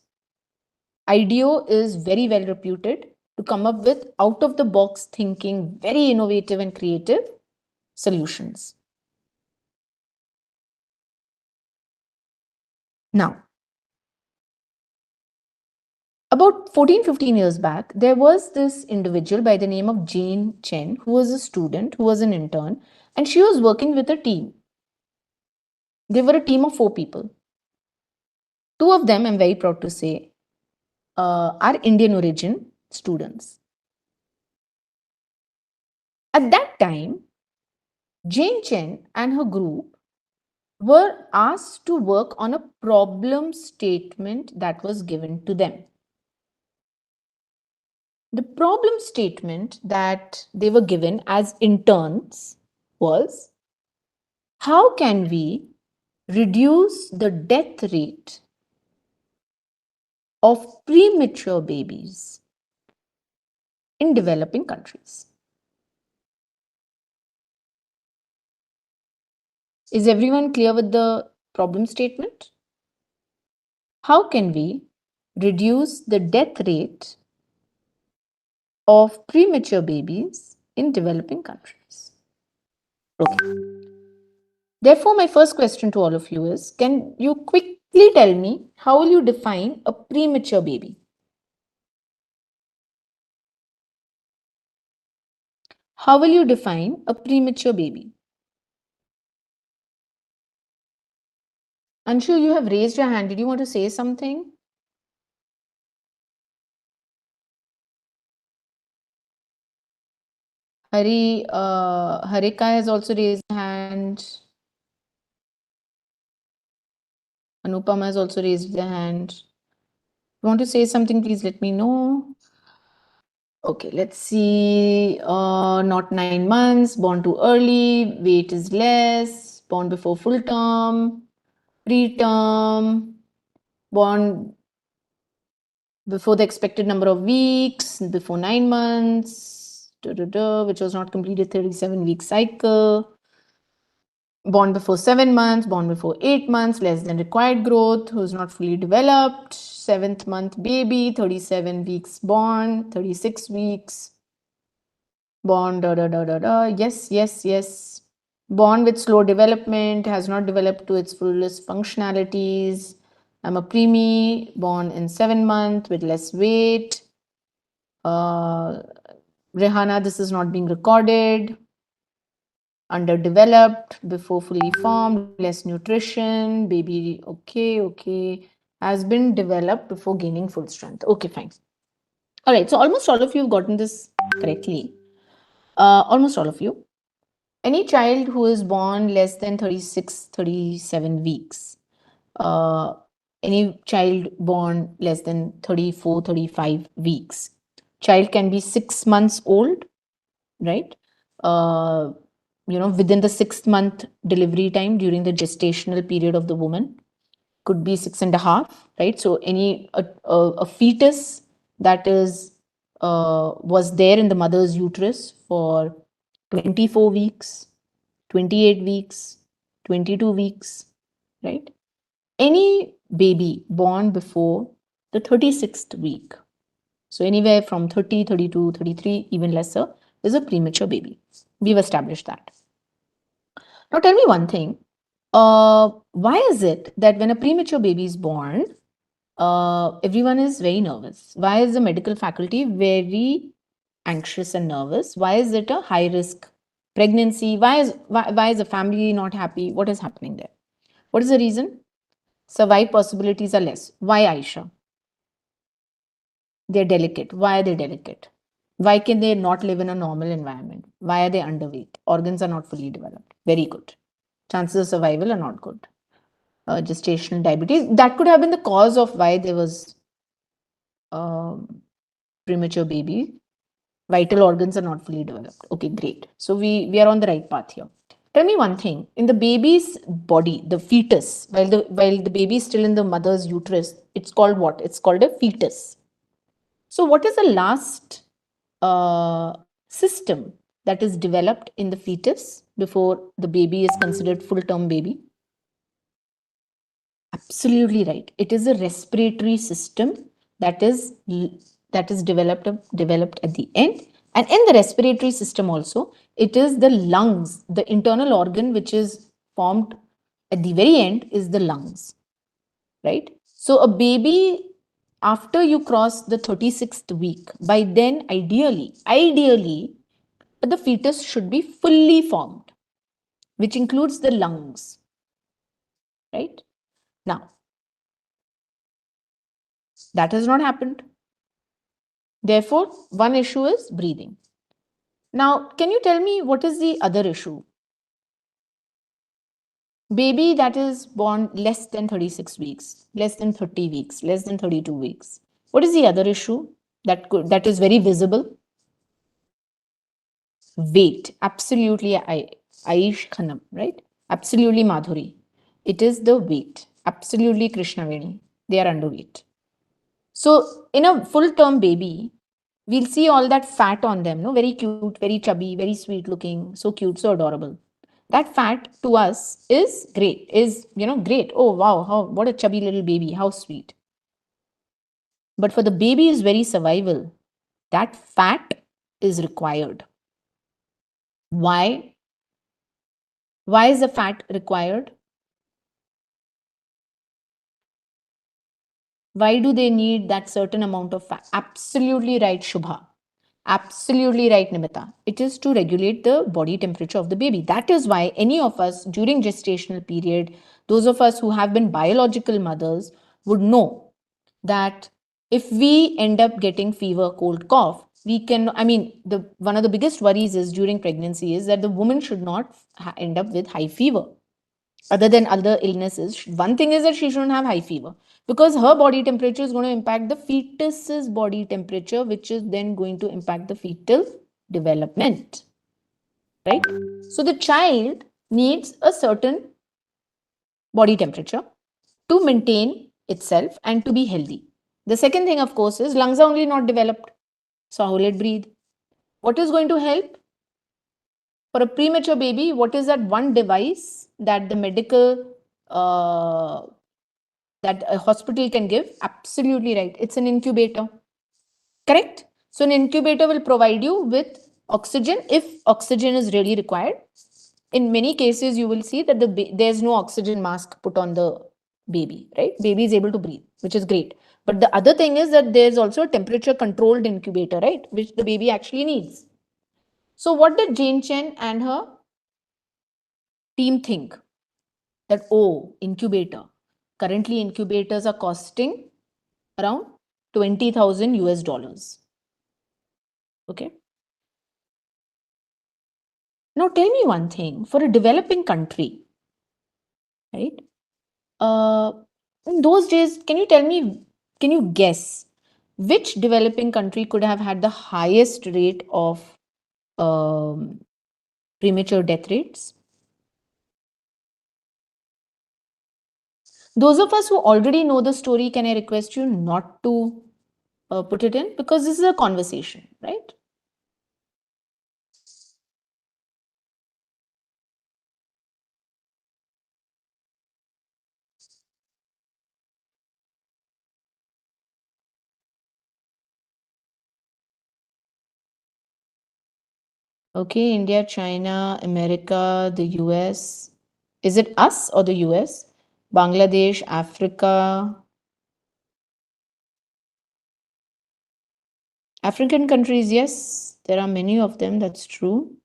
IDEO is very well reputed to come up with out of the box thinking, very innovative and creative solutions. Now, about 14-15 years back, there was this individual by the name of Jane Chen, who was a student, who was an intern, and she was working with a team. They were a team of 4 people. 2 of them, I'm very proud to say, are Indian origin students. At that time, Jane Chen and her group were asked to work on a problem statement that was given to them. The problem statement that they were given as interns was, how can we reduce the death rate of premature babies in developing countries? Is everyone clear with the problem statement? How can we reduce the death rate of premature babies in developing countries? Okay. Therefore, my first question to all of you is, can you quickly tell me how will you define a premature baby? How will you define a premature baby? Anshu, you have raised your hand. Did you want to say something? Harika has also raised her hand. Anupama has also raised their hand. You want to say something, please let me know. Okay, let's see. Not 9 months, born too early, weight is less, born before full term, preterm, born before the expected number of weeks, before 9 months, which was not completed 37-week cycle, born before 7 months, born before 8 months, less than required growth, who's not fully developed, 7th month baby, 37 weeks born, 36 weeks, born, yes. Born with slow development, has not developed to its fullest functionalities. I'm a preemie, born in 7 months with less weight. Rehana, this is not being recorded. Underdeveloped, before fully formed, less nutrition, baby, okay. Has been developed before gaining full strength. Okay, fine. All right, so almost all of you have gotten this correctly. Almost all of you. Any child who is born less than 36, 37 weeks, any child born less than 34, 35 weeks, child can be 6 months old, right? Within the 6th month delivery time during the gestational period of the woman, could be 6.5, right? So a fetus that is was there in the mother's uterus for 24 weeks, 28 weeks, 22 weeks, right? Any baby born before the 36th week, so anywhere from 30, 32, 33, even lesser, is a premature baby. We've established that. Now tell me one thing. Why is it that when a premature baby is born, everyone is very nervous? Why is the medical faculty very anxious and nervous? Why is it a high risk pregnancy? Why is the family not happy? What is happening there? What is the reason? Survive possibilities are less. Why, Aisha? They're delicate. Why are they delicate? Why can they not live in a normal environment? Why are they underweight? Organs are not fully developed. Very good. Chances of survival are not good. Gestational diabetes, that could have been the cause of why there was premature baby. Vital organs are not fully developed. Okay, great. So we are on the right path here. Tell me one thing. In the baby's body, the fetus, while the baby is still in the mother's uterus, it's called what? It's called a fetus. So what is the last system that is developed in the fetus before the baby is considered full-term baby? Absolutely right. It is a respiratory system that is developed at the end. And in the respiratory system also, it is the lungs, the internal organ which is formed at the very end is the lungs. right? So a baby, after you cross the 36th week, by then ideally, the fetus should be fully formed, which includes the lungs, right? Now, that has not happened. Therefore, one issue is breathing. Now, can you tell me what is the other issue? Baby that is born less than 36 weeks, less than 30 weeks, less than 32 weeks. What is the other issue that is very visible? Weight. Absolutely, Aish Khanam, right? Absolutely, Madhuri. It is the weight. Absolutely, Krishnaveni. They are underweight. So, in a full-term baby, we'll see all that fat on them, no? Very cute, very chubby, very sweet looking, so cute, so adorable. That fat to us is great, great. Oh, wow, what a chubby little baby, how sweet. But for the baby's very survival, that fat is required. Why? Why is the fat required? Why do they need that certain amount of fat? Absolutely right, Shubha. Absolutely right, Nimita. It is to regulate the body temperature of the baby. That is why any of us during gestational period, those of us who have been biological mothers would know that if we end up getting fever, cold, cough, we can, the one of the biggest worries is during pregnancy is that the woman should not end up with high fever. Other than other illnesses, one thing is that she shouldn't have high fever because her body temperature is going to impact the fetus's body temperature, which is then going to impact the fetal development, right? So the child needs a certain body temperature to maintain itself and to be healthy. The second thing, of course, is lungs are only not developed. So how will it breathe? What is going to help? For a premature baby, what is that one device that the medical that a hospital can give? Absolutely right. It's an incubator. Correct? So an incubator will provide you with oxygen if oxygen is really required. In many cases, you will see that there's no oxygen mask put on the baby, right? Baby is able to breathe, which is great. But the other thing is that there's also a temperature controlled incubator, right? Which the baby actually needs. So what did Jane Chen and her team think? That, oh, incubator. Currently, incubators are costing around 20,000 US dollars. Okay. Now tell me one thing, for a developing country, right? In those days, can you guess which developing country could have had the highest rate of premature death rates? Those of us who already know the story, can I request you not to put it in, because this is a conversation, right? Okay, India, China, America, the US. Is it us or the US? Bangladesh, Africa. African countries, yes, there are many of them, that's true.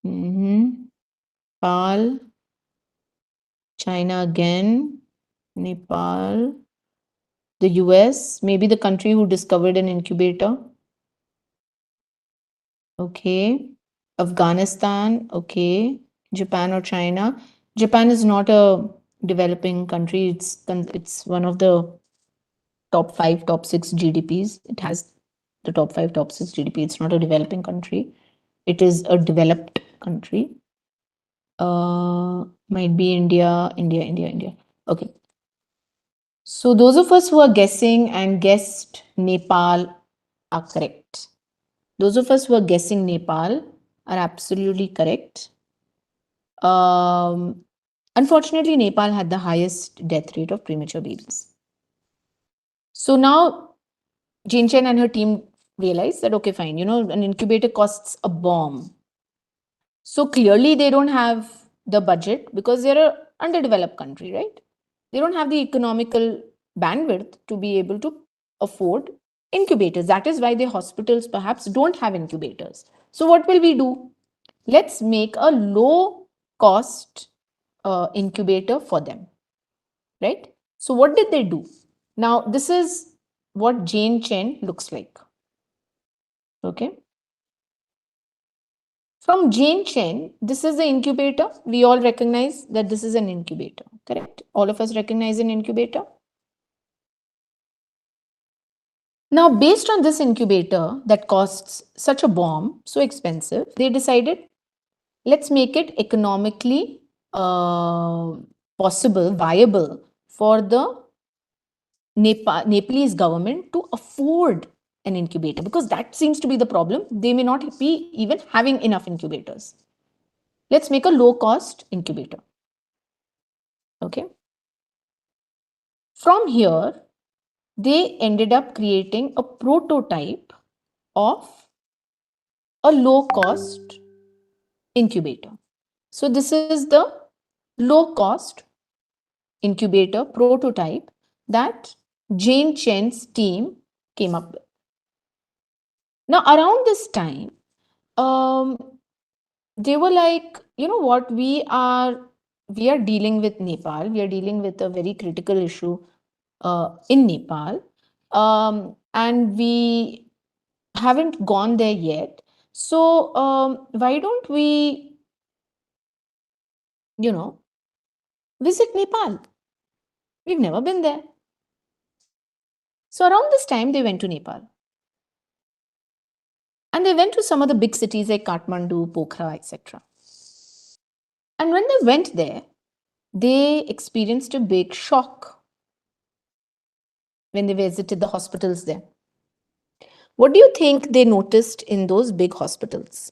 Nepal, China again, Nepal, the US, maybe the country who discovered an incubator. Okay, Afghanistan, okay, Japan or China. Japan is not a developing country. It's one of the top 5, top 6 GDPs. It has the top 5, top 6 GDP. It's not a developing country. It is a developed country. Might be India. Okay. So those of us who are guessing and guessed Nepal are correct. Those of us who are guessing Nepal are absolutely correct. Unfortunately, Nepal had the highest death rate of premature babies. So now Jane Chen and her team realized that, okay, fine, an incubator costs a bomb. So clearly they don't have the budget because they're an underdeveloped country, right? They don't have the economical bandwidth to be able to afford incubators. That is why the hospitals perhaps don't have incubators. So, what will we do? Let's make a low cost incubator for them, right? So, what did they do? Now, this is what Jane Chen looks like. Okay. From Jane Chen, this is the incubator. We all recognize that this is an incubator, correct? All of us recognize an incubator. Now, based on this incubator that costs such a bomb, so expensive, they decided let's make it economically possible, viable for the Nepalese government to afford an incubator, because that seems to be the problem. They may not be even having enough incubators. Let's make a low cost incubator. Okay. From here, they ended up creating a prototype of a low cost incubator. So this is the low cost incubator prototype that Jane Chen's team came up with. Now, around this time, they were like, you know what, we are dealing with Nepal. We are dealing with a very critical issue in Nepal, and we haven't gone there yet. So why don't we, visit Nepal? We've never been there. So around this time, they went to Nepal. And they went to some of the big cities like Kathmandu, Pokhara, etc. And when they went there, they experienced a big shock when they visited the hospitals there. What do you think they noticed in those big hospitals?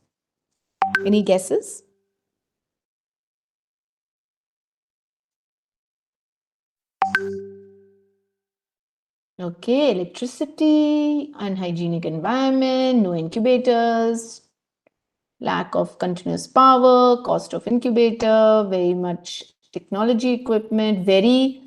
Any guesses? Okay, electricity, unhygienic environment, no incubators, lack of continuous power, cost of incubator, very much technology equipment, very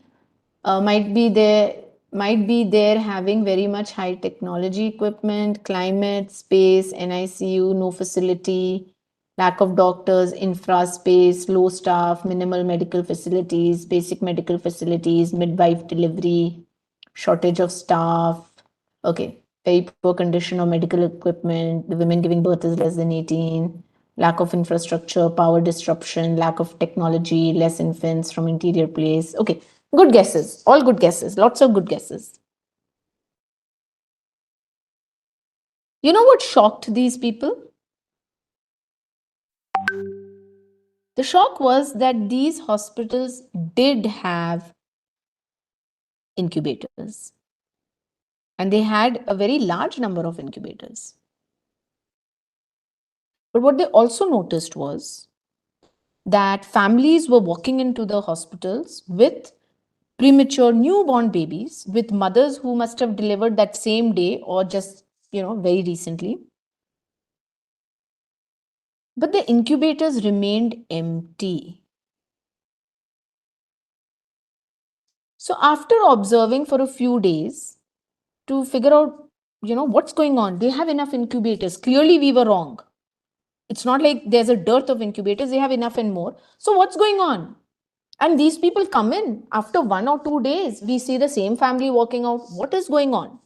might be there having very much high technology equipment, climate, space, NICU, no facility, lack of doctors, infra space, low staff, minimal medical facilities, basic medical facilities, midwife delivery, shortage of staff. Okay, very poor condition of medical equipment, the women giving birth is less than 18, lack of infrastructure, power disruption, lack of technology, less infants from interior place. Okay, good guesses, all good guesses, lots of good guesses. You know what shocked these people? The shock was that these hospitals did have incubators, and they had a very large number of incubators. But what they also noticed was that families were walking into the hospitals with premature newborn babies, with mothers who must have delivered that same day or just, very recently. But the incubators remained empty. So after observing for a few days to figure out, what's going on, they have enough incubators. Clearly, we were wrong. It's not like there's a dearth of incubators. They have enough and more. So what's going on? And these people come in after 1 or 2 days. We see the same family walking out. What is going on?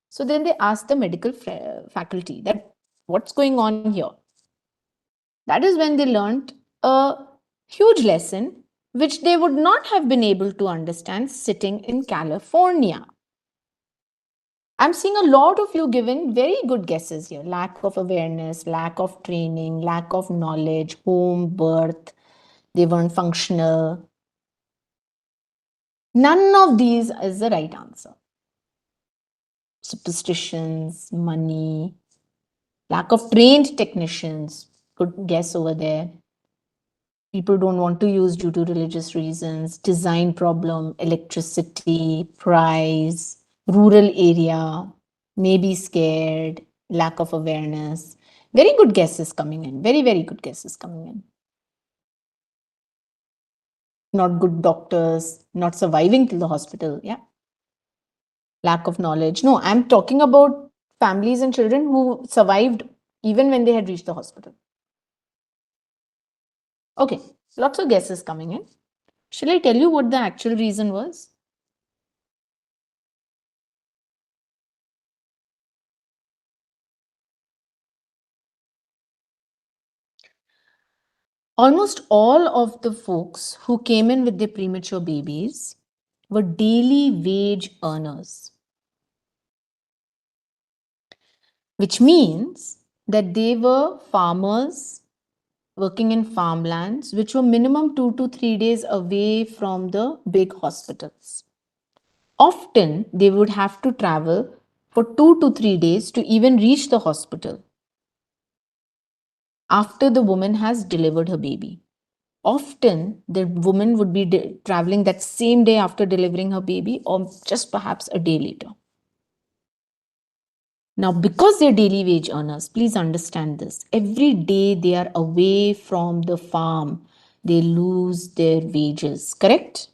So then they ask the medical faculty that what's going on here? That is when they learned a huge lesson which they would not have been able to understand sitting in California. I'm seeing a lot of you giving very good guesses here. Lack of awareness, lack of training, lack of knowledge, home birth, they weren't functional. None of these is the right answer. Superstitions, money, lack of trained technicians, good guess over there. People don't want to use due to religious reasons, design problem, electricity, price, rural area, maybe scared, lack of awareness. Very good guesses coming in. Very, very good guesses coming in. not good doctors, not surviving till the hospital. Yeah. Lack of knowledge. No, I'm talking about families and children who survived even when they had reached the hospital. Okay, lots of guesses coming in. Shall I tell you what the actual reason was? Almost all of the folks who came in with their premature babies were daily wage earners, which means that they were farmers working in farmlands, which were minimum 2 to 3 days away from the big hospitals. Often, they would have to travel for 2 to 3 days to even reach the hospital after the woman has delivered her baby. Often, the woman would be traveling that same day after delivering her baby, or just perhaps a day later. Now, because they're daily wage earners, please understand this. Every day they are away from the farm, they lose their wages, correct?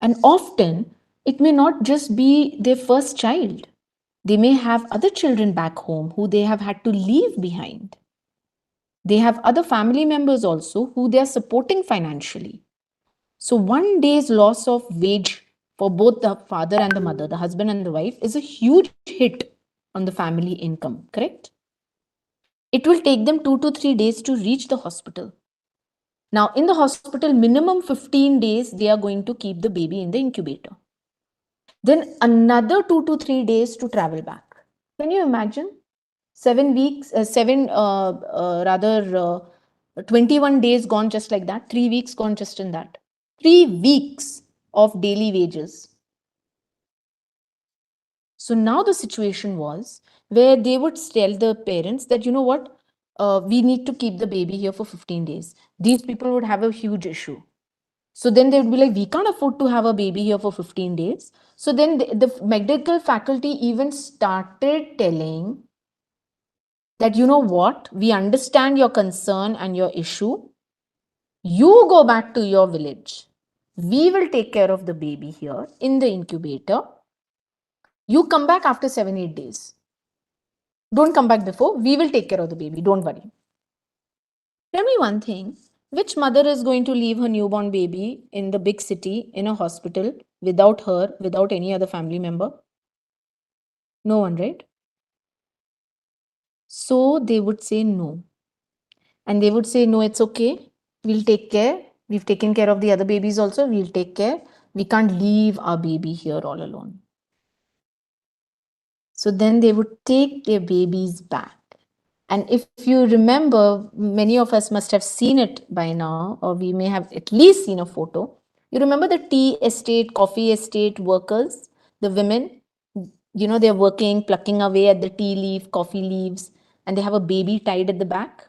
And often, it may not just be their first child. They may have other children back home who they have had to leave behind. They have other family members also who they are supporting financially. So, one day's loss of wage for both the father and the mother, the husband and the wife, is a huge hit on the family income, correct? It will take them 2 to 3 days to reach the hospital. Now, in the hospital, minimum 15 days, they are going to keep the baby in the incubator. Then another 2 to 3 days to travel back. Can you imagine? 7 weeks, 21 days gone just like that, 3 weeks gone just in that. 3 weeks of daily wages. So now the situation was where they would tell the parents that, you know what, we need to keep the baby here for 15 days. These people would have a huge issue. So then they would be like, we can't afford to have a baby here for 15 days. So then the medical faculty even started telling that, you know what, we understand your concern and your issue. You go back to your village. We will take care of the baby here in the incubator. You come back after 7, 8 days. Don't come back before. We will take care of the baby. Don't worry. Tell me one thing. Which mother is going to leave her newborn baby in the big city in a hospital without her, without any other family member? No one, right? So they would say no. And they would say, no, it's okay. We'll take care. We've taken care of the other babies also. We'll take care. We can't leave our baby here all alone. So then they would take their babies back. And if you remember, many of us must have seen it by now, or we may have at least seen a photo. You remember the tea estate, coffee estate workers, the women, they're working, plucking away at the tea leaf, coffee leaves, and they have a baby tied at the back.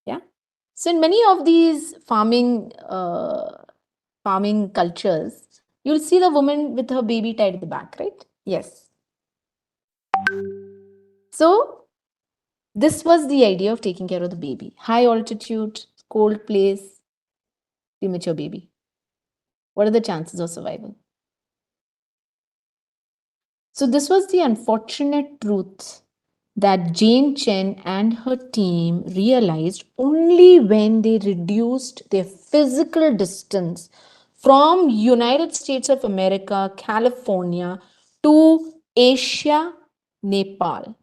Yeah. So in many of these farming cultures, you'll see the woman with her baby tied at the back, right? Yes. So this was the idea of taking care of the baby. High altitude, cold place, premature baby. What are the chances of survival? So this was the unfortunate truth that Jane Chen and her team realized only when they reduced their physical distance from United States of America, California to Asia, Nepal.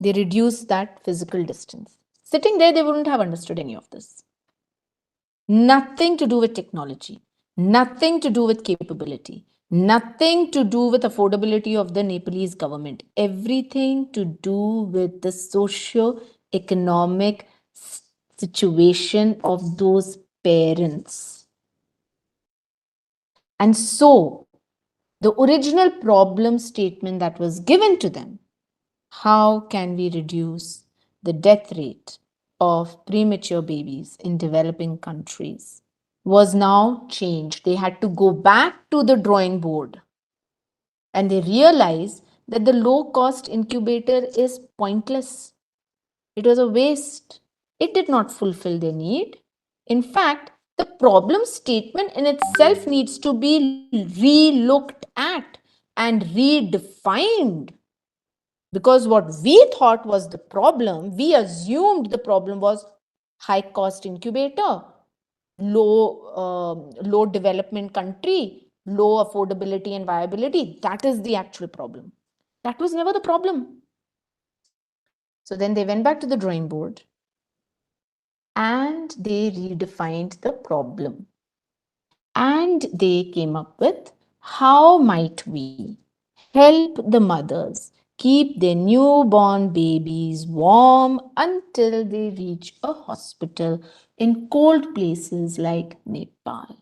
They reduced that physical distance. Sitting there, they wouldn't have understood any of this. Nothing to do with technology, nothing to do with capability, nothing to do with affordability of the Nepalese government, everything to do with the socio-economic situation of those parents. And so, the original problem statement that was given to them, how can we reduce the death rate of premature babies in developing countries, was now changed. They had to go back to the drawing board and they realized that the low cost incubator is pointless. It was a waste. It did not fulfill their need. In fact, the problem statement in itself needs to be re-looked at and redefined. Because what we thought was the problem, we assumed the problem was high cost incubator, low development country, low affordability and viability. That is the actual problem. That was never the problem. So then they went back to the drawing board and they redefined the problem. And they came up with, how might we help the mothers keep their newborn babies warm until they reach a hospital in cold places like Nepal?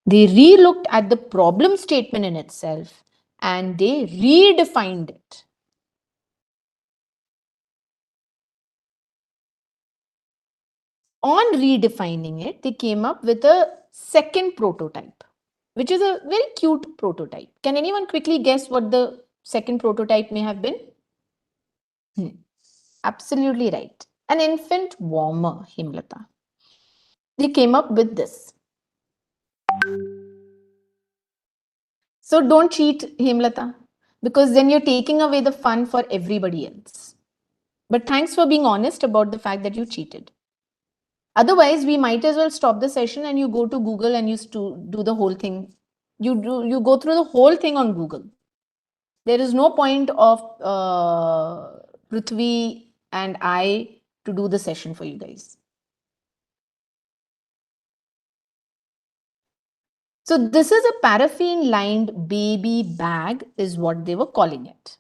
They re-looked at the problem statement in itself and they redefined it. On redefining it, they came up with a second prototype, which is a very cute prototype. Can anyone quickly guess what the second prototype may have been? Absolutely right. An infant warmer, Himlata. They came up with this. So don't cheat, Himlata, because then you're taking away the fun for everybody else. But thanks for being honest about the fact that you cheated. Otherwise, we might as well stop the session and you go to Google and you do the whole thing. You go through the whole thing on Google. There is no point of Prithvi and I to do the session for you guys. So this is a paraffin lined baby bag is what they were calling it.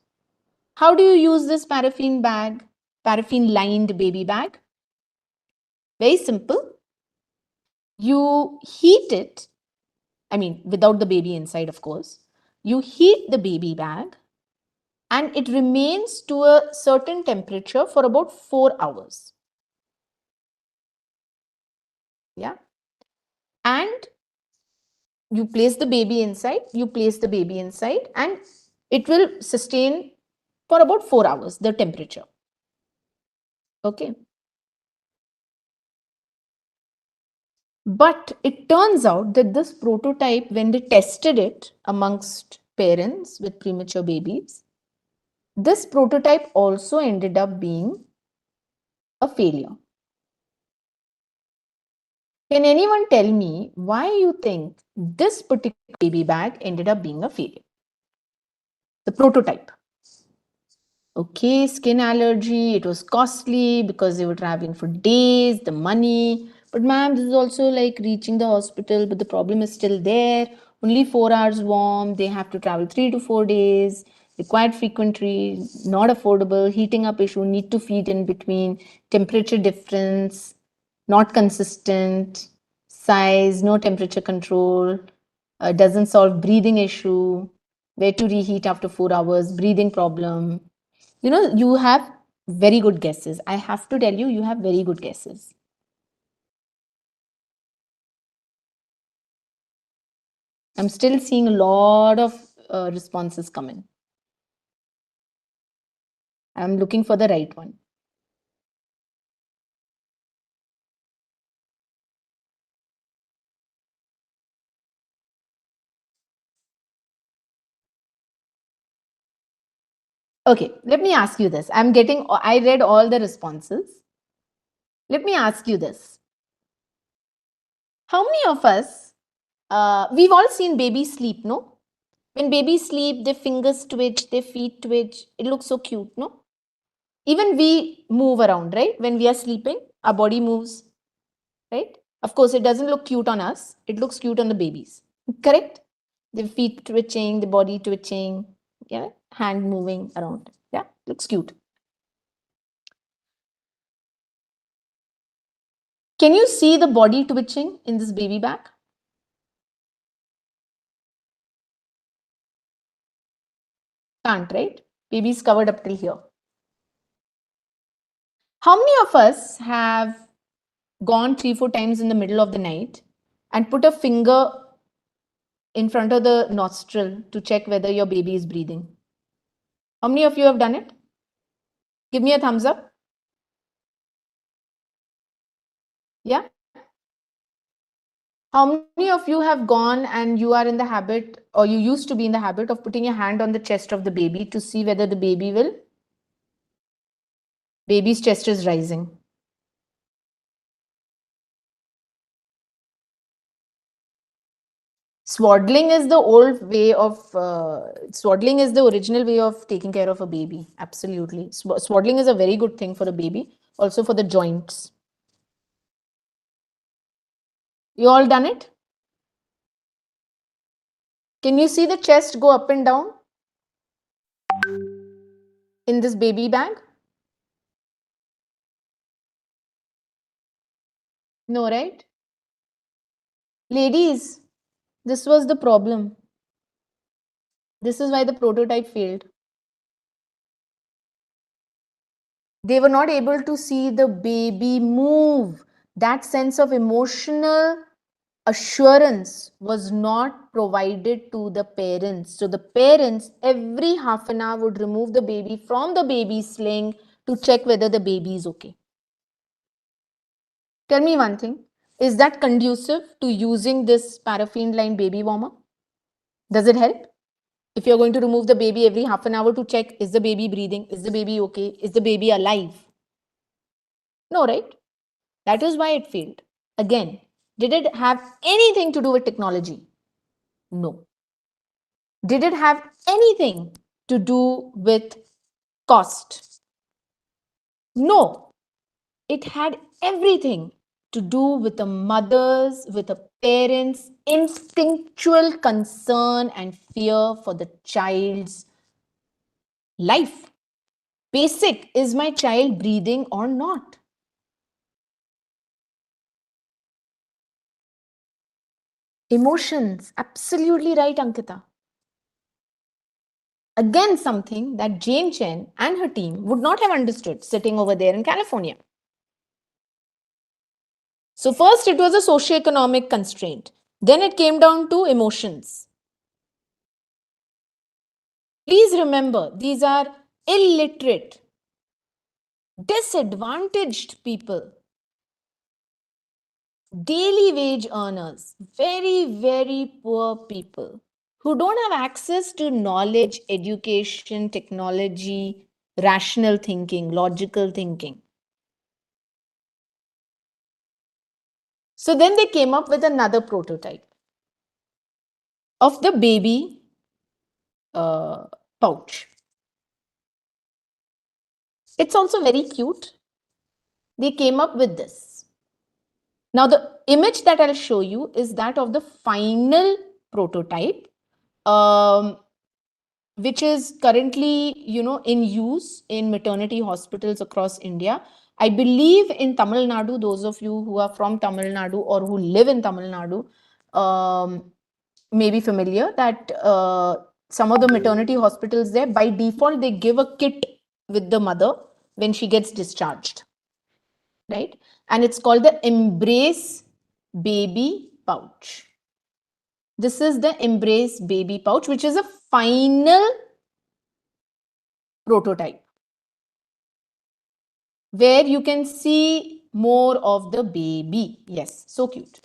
How do you use this paraffin lined baby bag? Very simple. You heat it, I mean, without the baby inside, of course. You heat the baby bag and it remains to a certain temperature for about 4 hours. Yeah. And you place the baby inside, and it will sustain for about 4 hours, the temperature. Okay. But it turns out that this prototype, when they tested it amongst parents with premature babies, this prototype also ended up being a failure. Can anyone tell me why you think this particular baby bag ended up being a failure? The prototype. Okay, skin allergy, it was costly because they were traveling for days, the money. But ma'am, this is also like reaching the hospital, but the problem is still there. Only 4 hours warm, they have to travel 3 to 4 days, required frequently, not affordable, heating up issue, need to feed in between, temperature difference, not consistent, size, no temperature control, doesn't solve breathing issue, where to reheat after 4 hours, breathing problem. You know, you have very good guesses. I have to tell you, you have very good guesses. I'm still seeing a lot of responses coming. I'm looking for the right one. Okay, let me ask you this. I read all the responses. Let me ask you this. How many of us, we've all seen babies sleep, no? When babies sleep, their fingers twitch, their feet twitch. It looks so cute, no? Even we move around, right? When we are sleeping, our body moves, right? Of course, it doesn't look cute on us. It looks cute on the babies, correct? The feet twitching, the body twitching, yeah, hand moving around. Yeah, looks cute. Can you see the body twitching in this baby back? Can't, right? Baby's covered up till here. How many of us have gone 3-4 times in the middle of the night and put a finger in front of the nostril to check whether your baby is breathing? How many of you have done it? Give me a thumbs up. Yeah. How many of you have gone and you are in the habit, or you used to be in the habit of putting your hand on the chest of the baby to see whether the baby's chest is rising? Swaddling is the swaddling is the original way of taking care of a baby. Absolutely. Swaddling is a very good thing for a baby, also for the joints. You all done it? Can you see the chest go up and down in this baby bag? No, right? Ladies, this was the problem. This is why the prototype failed. They were not able to see the baby move. That sense of emotional assurance was not provided to the parents. So the parents every half an hour would remove the baby from the baby sling to check whether the baby is okay. Tell me one thing, is that conducive to using this paraffin line baby warmer? Does it help? If you're going to remove the baby every half an hour to check, is the baby breathing? Is the baby okay? Is the baby alive? No, right? That is why it failed. Again, did it have anything to do with technology? No. Did it have anything to do with cost? No. It had everything to do with a mother's, with a parent's instinctual concern and fear for the child's life. Basic, is my child breathing or not? Emotions, absolutely right, Ankita. Again, something that Jane Chen and her team would not have understood sitting over there in California. So, first it was a socioeconomic constraint, then it came down to emotions. Please remember, these are illiterate, disadvantaged people, daily wage earners, very, very poor people who don't have access to knowledge, education, technology, rational thinking, logical thinking. So then they came up with another prototype of the baby pouch. It's also very cute. They came up with this. Now, the image that I'll show you is that of the final prototype, which is currently, in use in maternity hospitals across India. I believe in Tamil Nadu, those of you who are from Tamil Nadu or who live in Tamil Nadu may be familiar that some of the maternity hospitals there, by default, they give a kit with the mother when she gets discharged, right? And it's called the Embrace Baby Pouch. This is the Embrace Baby Pouch, which is a final prototype where you can see more of the baby. Yes, so cute.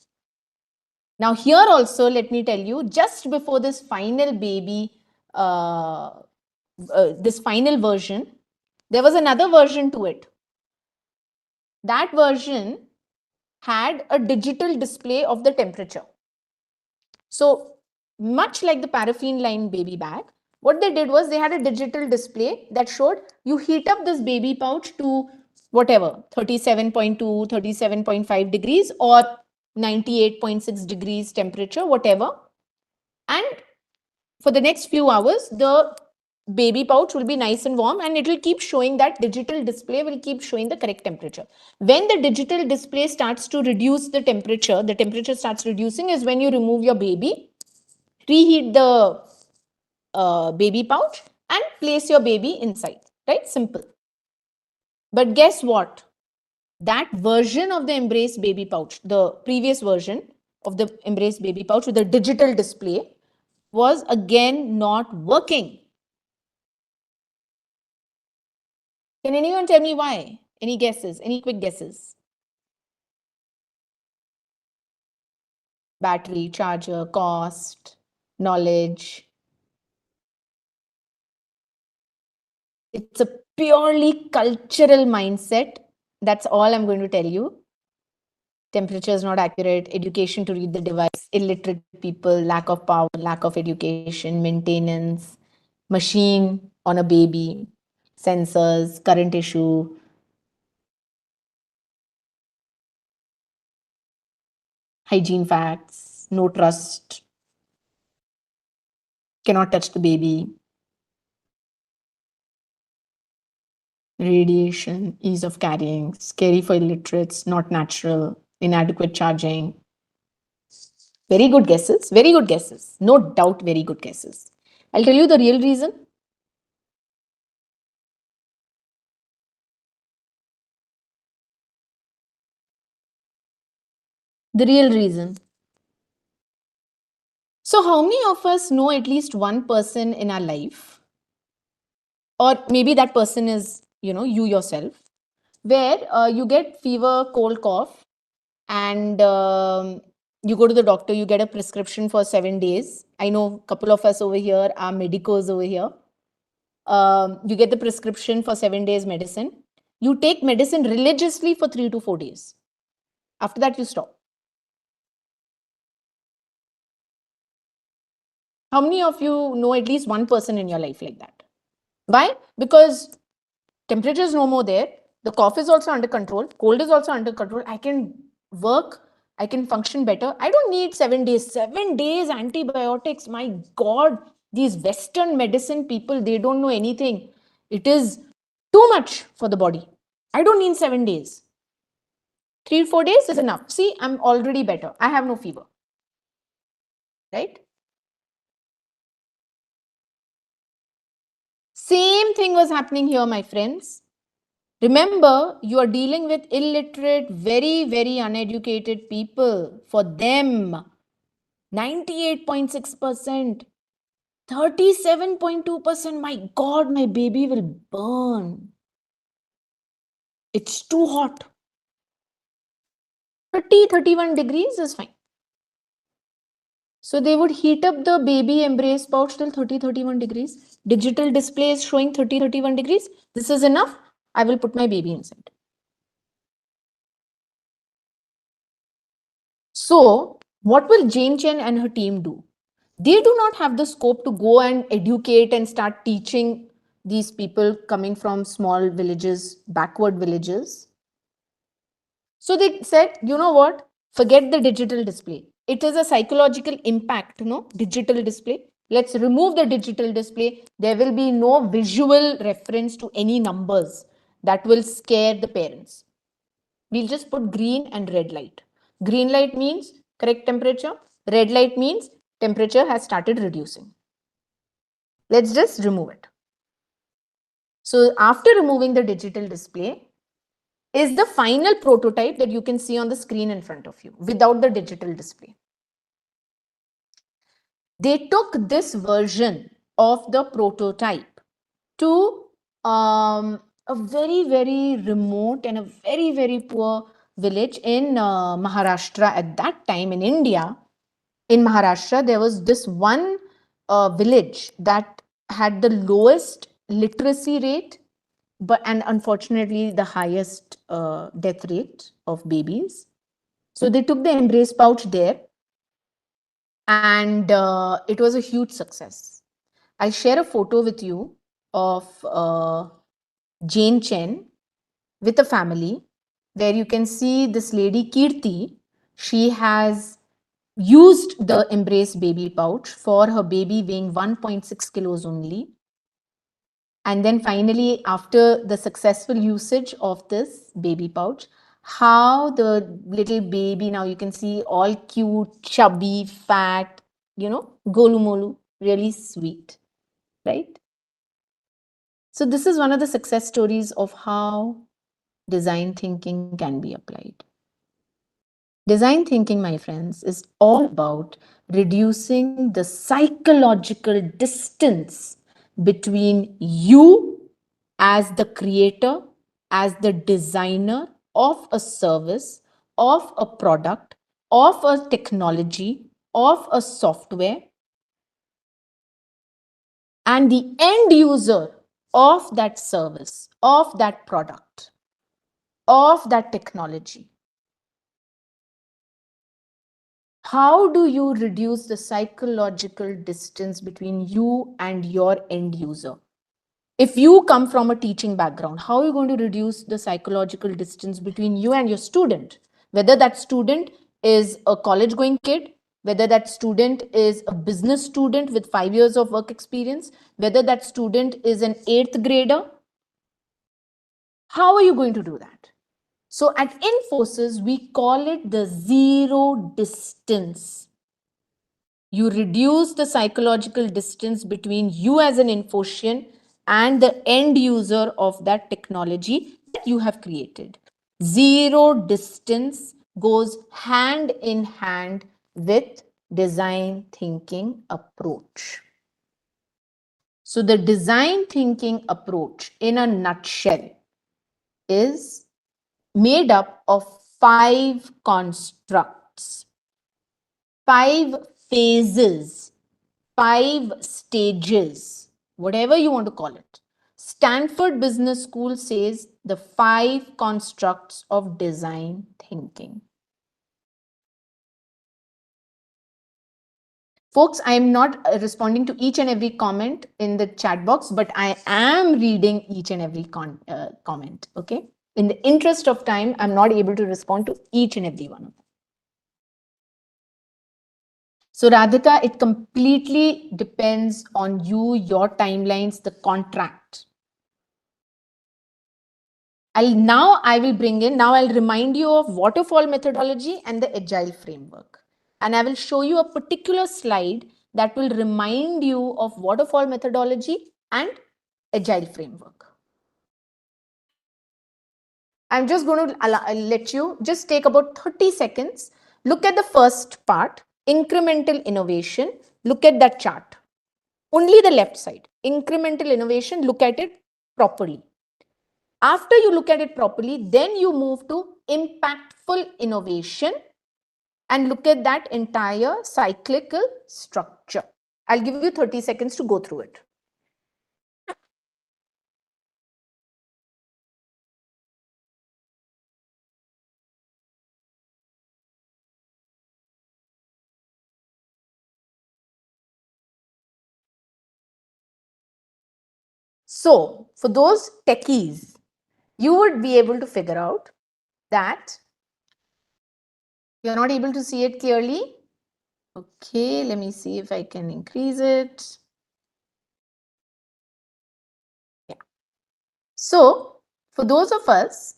Now here also, let me tell you, just before this final baby, this final version, there was another version to it. That version had a digital display of the temperature. So much like the paraffin line baby bag, what they did was they had a digital display that showed you heat up this baby pouch to whatever, 37.2, 37.5 degrees or 98.6 degrees temperature, whatever. And for the next few hours, the baby pouch will be nice and warm and it will keep showing, that digital display will keep showing the correct temperature. When the digital display starts to reduce the temperature starts reducing is when you remove your baby, reheat the baby pouch and place your baby inside, right? Simple. But guess what? That version of the Embrace baby pouch, the previous version of the Embrace baby pouch with the digital display, was again not working. Can anyone tell me why? Any guesses? Any quick guesses? battery, charger, cost, knowledge. It's a purely cultural mindset. That's all I'm going to tell you. Temperature is not accurate, education to read the device, illiterate people, lack of power, lack of education, maintenance, machine on a baby, sensors, current issue. Hygiene facts, no trust, cannot touch the baby, radiation, ease of carrying, scary for illiterates, not natural, inadequate charging. Very good guesses, very good guesses. No doubt, very good guesses. I'll tell you the real reason. The real reason. So, how many of us know at least one person in our life, or maybe that person is, you yourself, where you get fever, cold, cough, and you go to the doctor, you get a prescription for 7 days. I know a couple of us over here are medicos over here. You get the prescription for 7 days medicine. You take medicine religiously for 3 to 4 days. After that, you stop. How many of you know at least one person in your life like that? Why? Because temperature is no more there. The cough is also under control. Cold is also under control. I can work. I can function better. I don't need 7 days. 7 days antibiotics. My God, these Western medicine people, they don't know anything. It is too much for the body. I don't need 7 days. 3 4 days is enough. See, I'm already better. I have no fever. Right? Same thing was happening here, my friends. Remember, you are dealing with illiterate, very, very uneducated people. For them, 98.6%, 37.2%, my God, my baby will burn. It's too hot. 31 degrees is fine. So they would heat up the baby embrace pouch till 31 degrees. Digital display is showing 31 degrees. This is enough. I will put my baby inside. So what will Jane Chen and her team do? They do not have the scope to go and educate and start teaching these people coming from small villages, backward villages. So they said, you know what? Forget the digital display. It is a psychological impact, digital display. Let's remove the digital display. There will be no visual reference to any numbers that will scare the parents. We'll just put green and red light. Green light means correct temperature. Red light means temperature has started reducing. Let's just remove it. So after removing the digital display is the final prototype that you can see on the screen in front of you without the digital display. They took this version of the prototype to a very, very remote and a very, very poor village in Maharashtra at that time in India. In Maharashtra, there was this one village that had the lowest literacy rate, and unfortunately the highest death rate of babies. So they took the embrace pouch there, and it was a huge success. I'll share a photo with you of Jane Chen with a family, where you can see this lady Kirti. She has used the embrace baby pouch for her baby weighing 1.6 kilos only. And then finally, after the successful usage of this baby pouch, how the little baby, now you can see all cute, chubby, fat, golu molu, really sweet, right? So this is one of the success stories of how design thinking can be applied. Design thinking, my friends, is all about reducing the psychological distance between you as the creator, as the designer of a service, of a product, of a technology, of a software, and the end user of that service, of that product, of that technology. How do you reduce the psychological distance between you and your end user? If you come from a teaching background, how are you going to reduce the psychological distance between you and your student? Whether that student is a college going kid, whether that student is a business student with 5 years of work experience, whether that student is an 8th grader, how are you going to do that? So at Infosys, we call it the zero distance. You reduce the psychological distance between you as an Infosian and the end user of that technology that you have created. Zero distance goes hand in hand with design thinking approach. So the design thinking approach in a nutshell is made up of 5 constructs, 5 phases, 5 stages, whatever you want to call it. Stanford Business School says the 5 constructs of design thinking. Folks, I am not responding to each and every comment in the chat box, but I am reading each and every comment, okay? In the interest of time, I'm not able to respond to each and every one of them. So Radhika, it completely depends on you, your timelines, the contract. I will bring in, now I'll remind you of waterfall methodology and the agile framework. And I will show you a particular slide that will remind you of waterfall methodology and agile framework. I'm just going to let you just take about 30 seconds. Look at the first part, incremental innovation. Look at that chart. Only the left side, incremental innovation, look at it properly. After you look at it properly, then you move to impactful innovation and look at that entire cyclical structure. I'll give you 30 seconds to go through it. So for those techies, you would be able to figure out that you're not able to see it clearly. Okay, let me see if I can increase it. Yeah. So for those of us,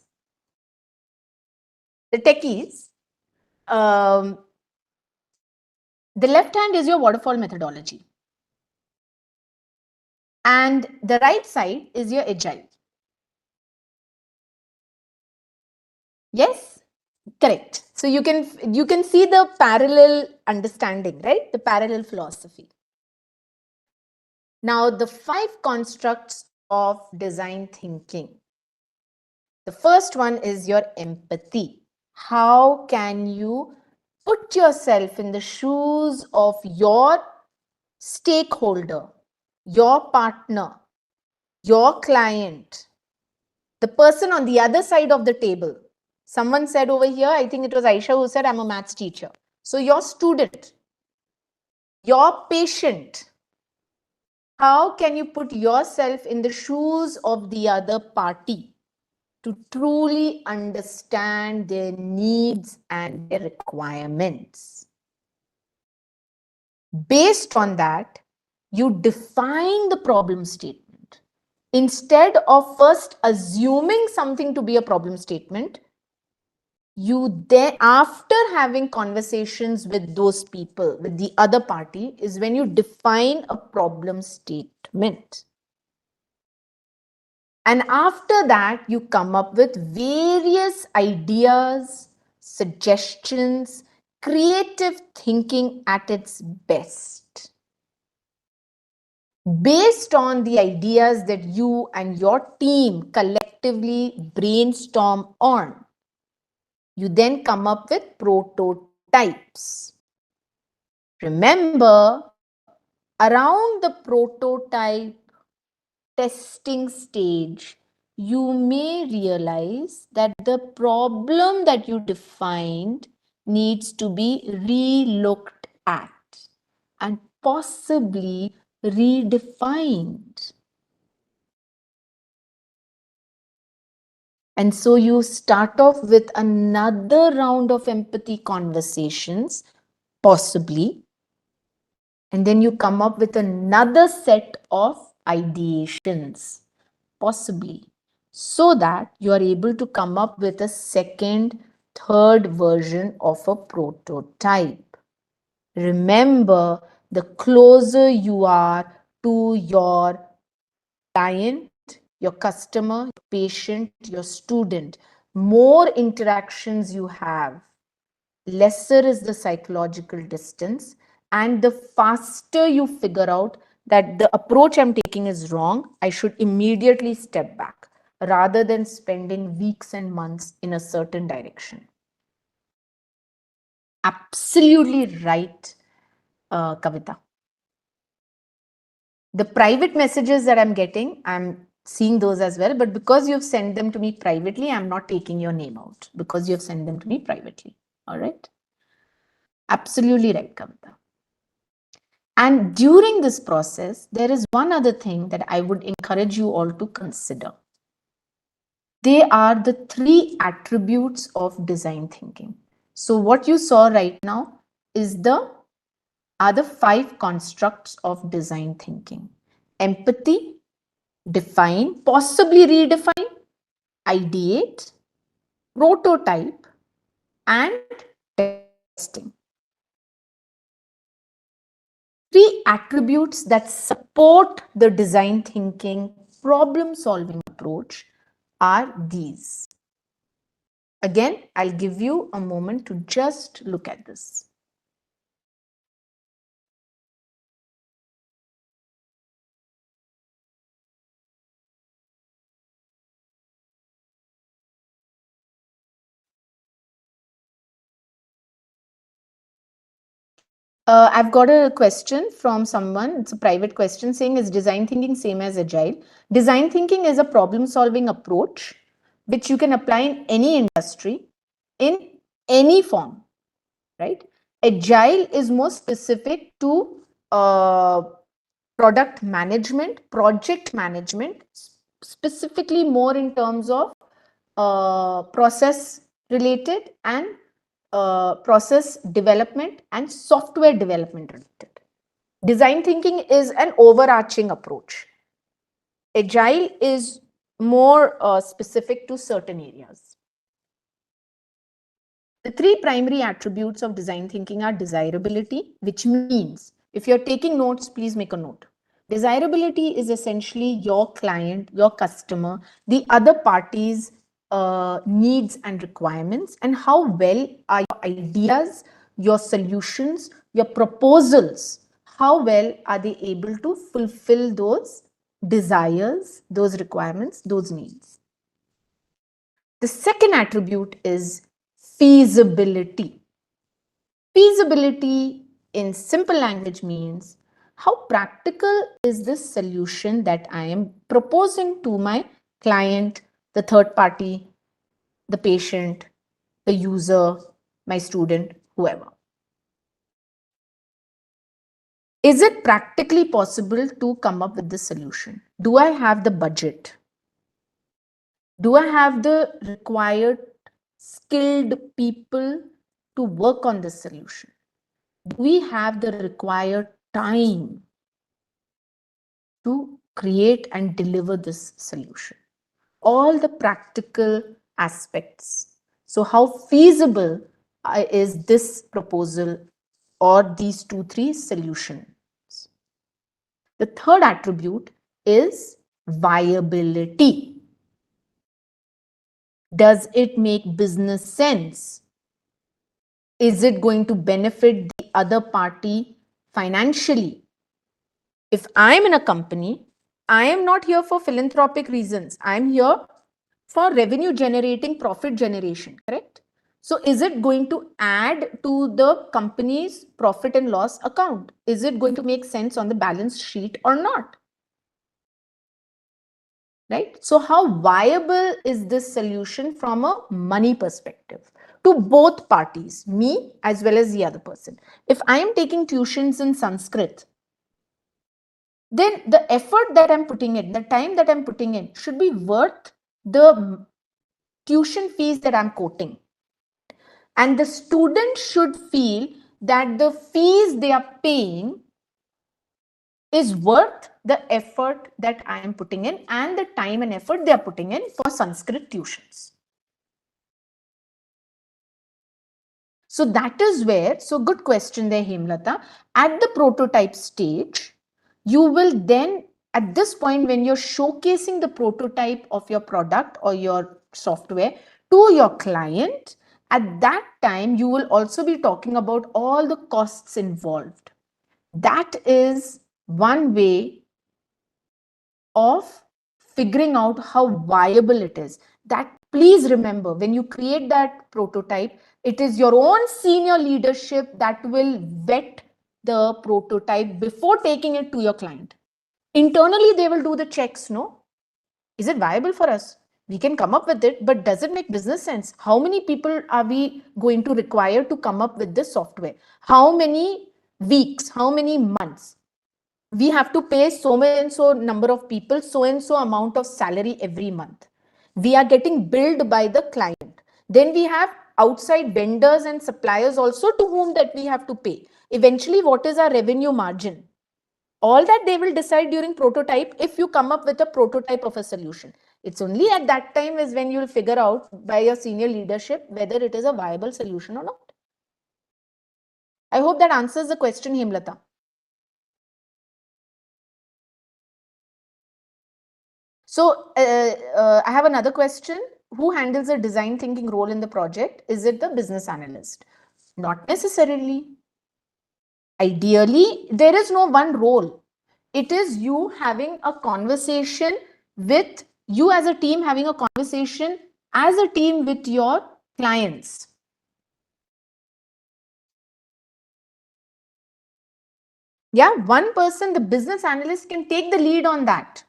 the techies, the left hand is your waterfall methodology. And the right side is your agile. Yes, correct. So you can see the parallel understanding, right? The parallel philosophy. Now the 5 constructs of design thinking. The first one is your empathy. How can you put yourself in the shoes of your stakeholder, your partner, your client, the person on the other side of the table? Someone said over here, I think it was Aisha who said, I'm a maths teacher. So your student, your patient, how can you put yourself in the shoes of the other party to truly understand their needs and their requirements? Based on that, you define the problem statement. Instead of first assuming something to be a problem statement, you then, after having conversations with those people, with the other party, is when you define a problem statement. And after that, you come up with various ideas, suggestions, creative thinking at its best. Based on the ideas that you and your team collectively brainstorm on, you then come up with prototypes. types. Remember, around the prototype testing stage, you may realize that the problem that you defined needs to be re-looked at and possibly redefined. And so you start off with another round of empathy conversations, possibly, and then you come up with another set of ideations, possibly, so that you are able to come up with a second, third version of a prototype. Remember, the closer you are to your client, your customer, your patient, your student, more interactions you have, lesser is the psychological distance, and the faster you figure out that the approach I'm taking is wrong, I should immediately step back rather than spending weeks and months in a certain direction. Absolutely right, Kavita. The private messages that I'm getting, I'm seeing those as well, but because you've sent them to me privately, I'm not taking your name out because you've sent them to me privately. All right. Absolutely right, Kavita. And during this process, there is one other thing that I would encourage you all to consider. They are the 3 attributes of design thinking. So what you saw right now is the 5 constructs of design thinking: empathy, define, possibly redefine, ideate, prototype, and testing. 3 attributes that support the design thinking problem solving approach are these. Again, I'll give you a moment to just look at this. I've got a question from someone. It's a private question saying, is design thinking same as agile? Design thinking is a problem solving approach which you can apply in any industry, in any form, right? Agile is more specific to product management, project management, specifically more in terms of process related and process development and software development related. Design thinking is an overarching approach. Agile is more specific to certain areas. The 3 primary attributes of design thinking are desirability, which means, if you're taking notes, please make a note. Desirability is essentially your client, your customer, the other party's needs and requirements, and how well are your ideas, your solutions, your proposals, how well are they able to fulfill those desires, those requirements, those needs. The second attribute is feasibility. Feasibility in simple language means how practical is this solution that I am proposing to my client, the third party, the patient, the user, my student, whoever. Is it practically possible to come up with this solution? Do I have the budget? Do I have the required skilled people to work on this solution? Do we have the required time to create and deliver this solution? All the practical aspects. So how feasible is this proposal or these 2-3 solutions? The third attribute is viability. Does it make business sense? Is it going to benefit the other party financially? If I'm in a company, I am not here for philanthropic reasons. I'm here for revenue generating, profit generation, correct? So is it going to add to the company's profit and loss account? Is it going to make sense on the balance sheet or not? Right? So how viable is this solution from a money perspective to both parties, me as well as the other person? If I am taking tuitions in Sanskrit, then the effort that I'm putting in, the time that I'm putting in should be worth the tuition fees that I'm quoting. And the student should feel that the fees they are paying is worth the effort that I am putting in and the time and effort they are putting in for Sanskrit tuitions. So that is where, so good question there, Hemlata. At the prototype stage, you will then, at this point, when you're showcasing the prototype of your product or your software to your client, at that time, you will also be talking about all the costs involved. That is one way of figuring out how viable it is. That please remember, when you create that prototype, it is your own senior leadership that will vet the prototype before taking it to your client. Internally, they will do the checks, no? Is it viable for us? We can come up with it, but does it make business sense? How many people are we going to require to come up with this software? How many weeks? How many months? We have to pay so and so number of people, so and so amount of salary every month. We are getting billed by the client. Then we have outside vendors and suppliers also to whom that we have to pay. Eventually, what is our revenue margin? All that they will decide during prototype if you come up with a prototype of a solution. It's only at that time is when you'll figure out by your senior leadership whether it is a viable solution or not. I hope that answers the question, Hemlata. So I have another question. Who handles the design thinking role in the project? Is it the business analyst? Not necessarily. Ideally, there is no one role. It is you having a conversation with you as a team, having a conversation as a team with your clients. Yeah, one person, the business analyst, can take the lead on that.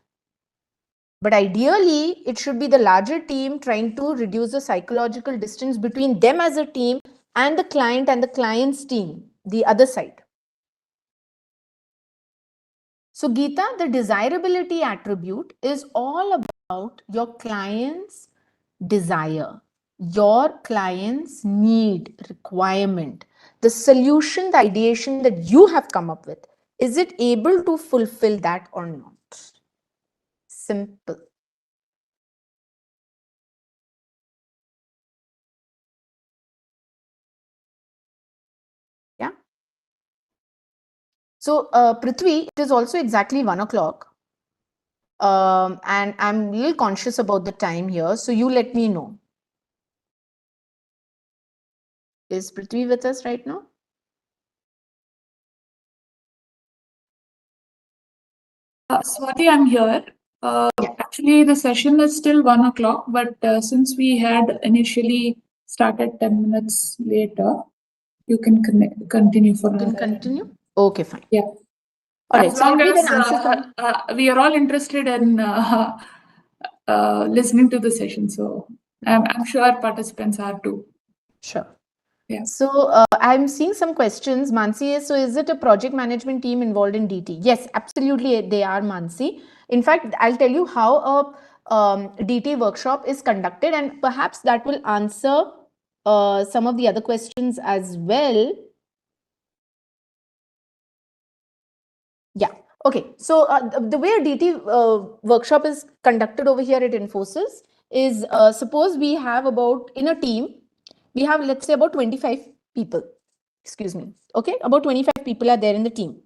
But ideally, it should be the larger team trying to reduce the psychological distance between them as a team and the client's team, the other side. So Geeta, the desirability attribute is all about your client's desire, your client's need, requirement, the solution, the ideation that you have come up with. Is it able to fulfill that or not? Simple. Yeah. So, Prithvi, it is also exactly 1 o'clock. And I'm a little conscious about the time here. So, you let me know. Is Prithvi with us right now? Swati, I'm here. Actually, the session is still 1 o'clock, but since we had initially started 10 minutes later, you can continue for Can another. continue? Okay, fine. Yeah. All right. As So long I'll be as then answer we are all interested in listening to the session, so I'm sure participants are too. Sure. Yeah. So I'm seeing some questions. Mansi, so is it a project management team involved in DT? Yes, absolutely they are, Mansi. In fact, I'll tell you how a DT workshop is conducted, and perhaps that will answer some of the other questions as well. Yeah. Okay. So the way a DT workshop is conducted over here at Infosys is suppose we have about in a team, we have let's say about 25 people. Excuse me. Okay. About 25 people are there in the team.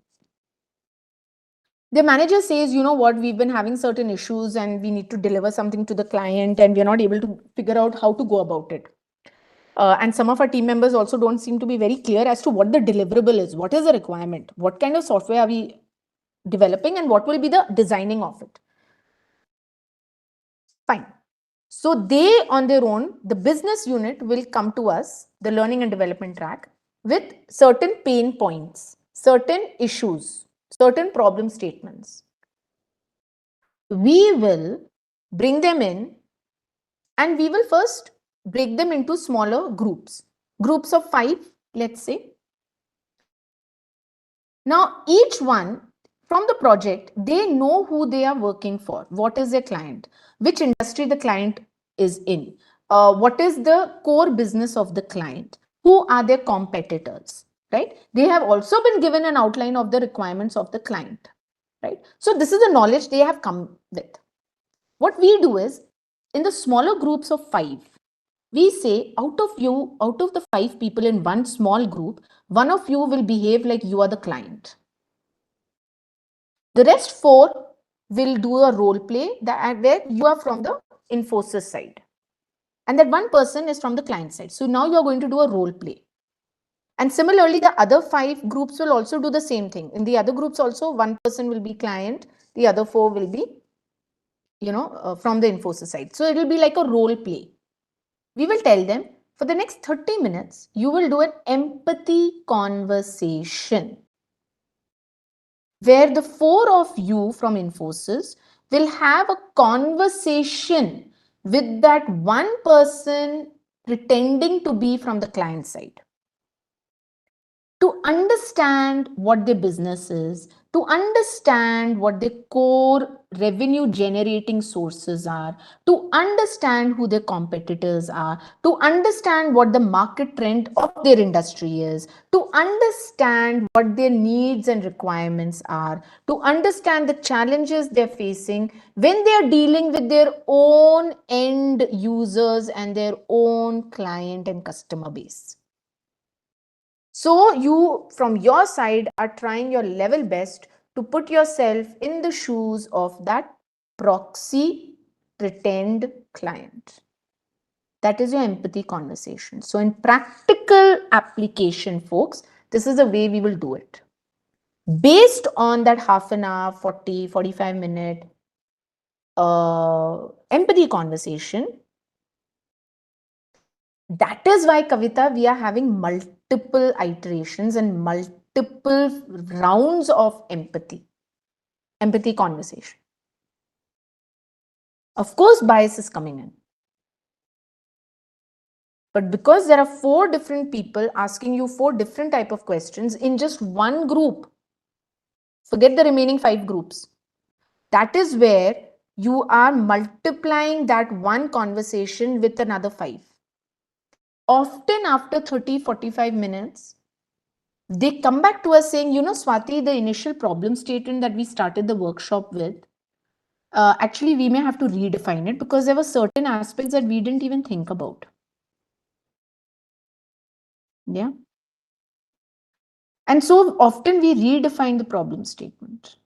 The manager says, you know what, we've been having certain issues and we need to deliver something to the client and we're not able to figure out how to go about it. And some of our team members also don't seem to be very clear as to what the deliverable is. What is the requirement? What kind of software are we developing and what will be the designing of it? Fine. So they on their own, the business unit will come to us, the learning and development track, with certain pain points, certain issues, certain problem statements. We will bring them in and we will first break them into smaller groups of 5, let's say. Now, each one from the project, they know who they are working for, what is their client, which industry the client is in, what is the core business of the client, who are their competitors, right? They have also been given an outline of the requirements of the client, right? So this is the knowledge they have come with. What we do is, in the smaller groups of 5, we say out of the 5 people in one small group, one of you will behave like you are the client. The rest 4 will do a role play where you are from the Infosys side. And that one person is from the client side. So now you are going to do a role play. And similarly, the other 5 groups will also do the same thing. In the other groups also, one person will be client, the other 4 will be, from the Infosys side. So it will be like a role play. We will tell them, for the next 30 minutes, you will do an empathy conversation where the 4 of you from Infosys will have a conversation with that one person pretending to be from the client side, to understand what their business is, to understand what their core revenue generating sources are, to understand who their competitors are, to understand what the market trend of their industry is, to understand what their needs and requirements are, to understand the challenges they're facing when they're dealing with their own end users and their own client and customer base. So you, from your side, are trying your level best to put yourself in the shoes of that proxy pretend client. That is your empathy conversation. So in practical application, folks, this is the way we will do it. Based on that half an hour, 40, 45 minute empathy conversation, that is why, Kavita, we are having multiple iterations and multiple rounds of empathy conversation. Of course, bias is coming in. But because there are 4 different people asking you 4 different type of questions in just one group, forget the remaining 5 groups. That is where you are multiplying that one conversation with another 5. Often after 30, 45 minutes, they come back to us saying, Swati, the initial problem statement that we started the workshop with, actually, we may have to redefine it because there were certain aspects that we didn't even think about. Yeah. And so often we redefine the problem statement.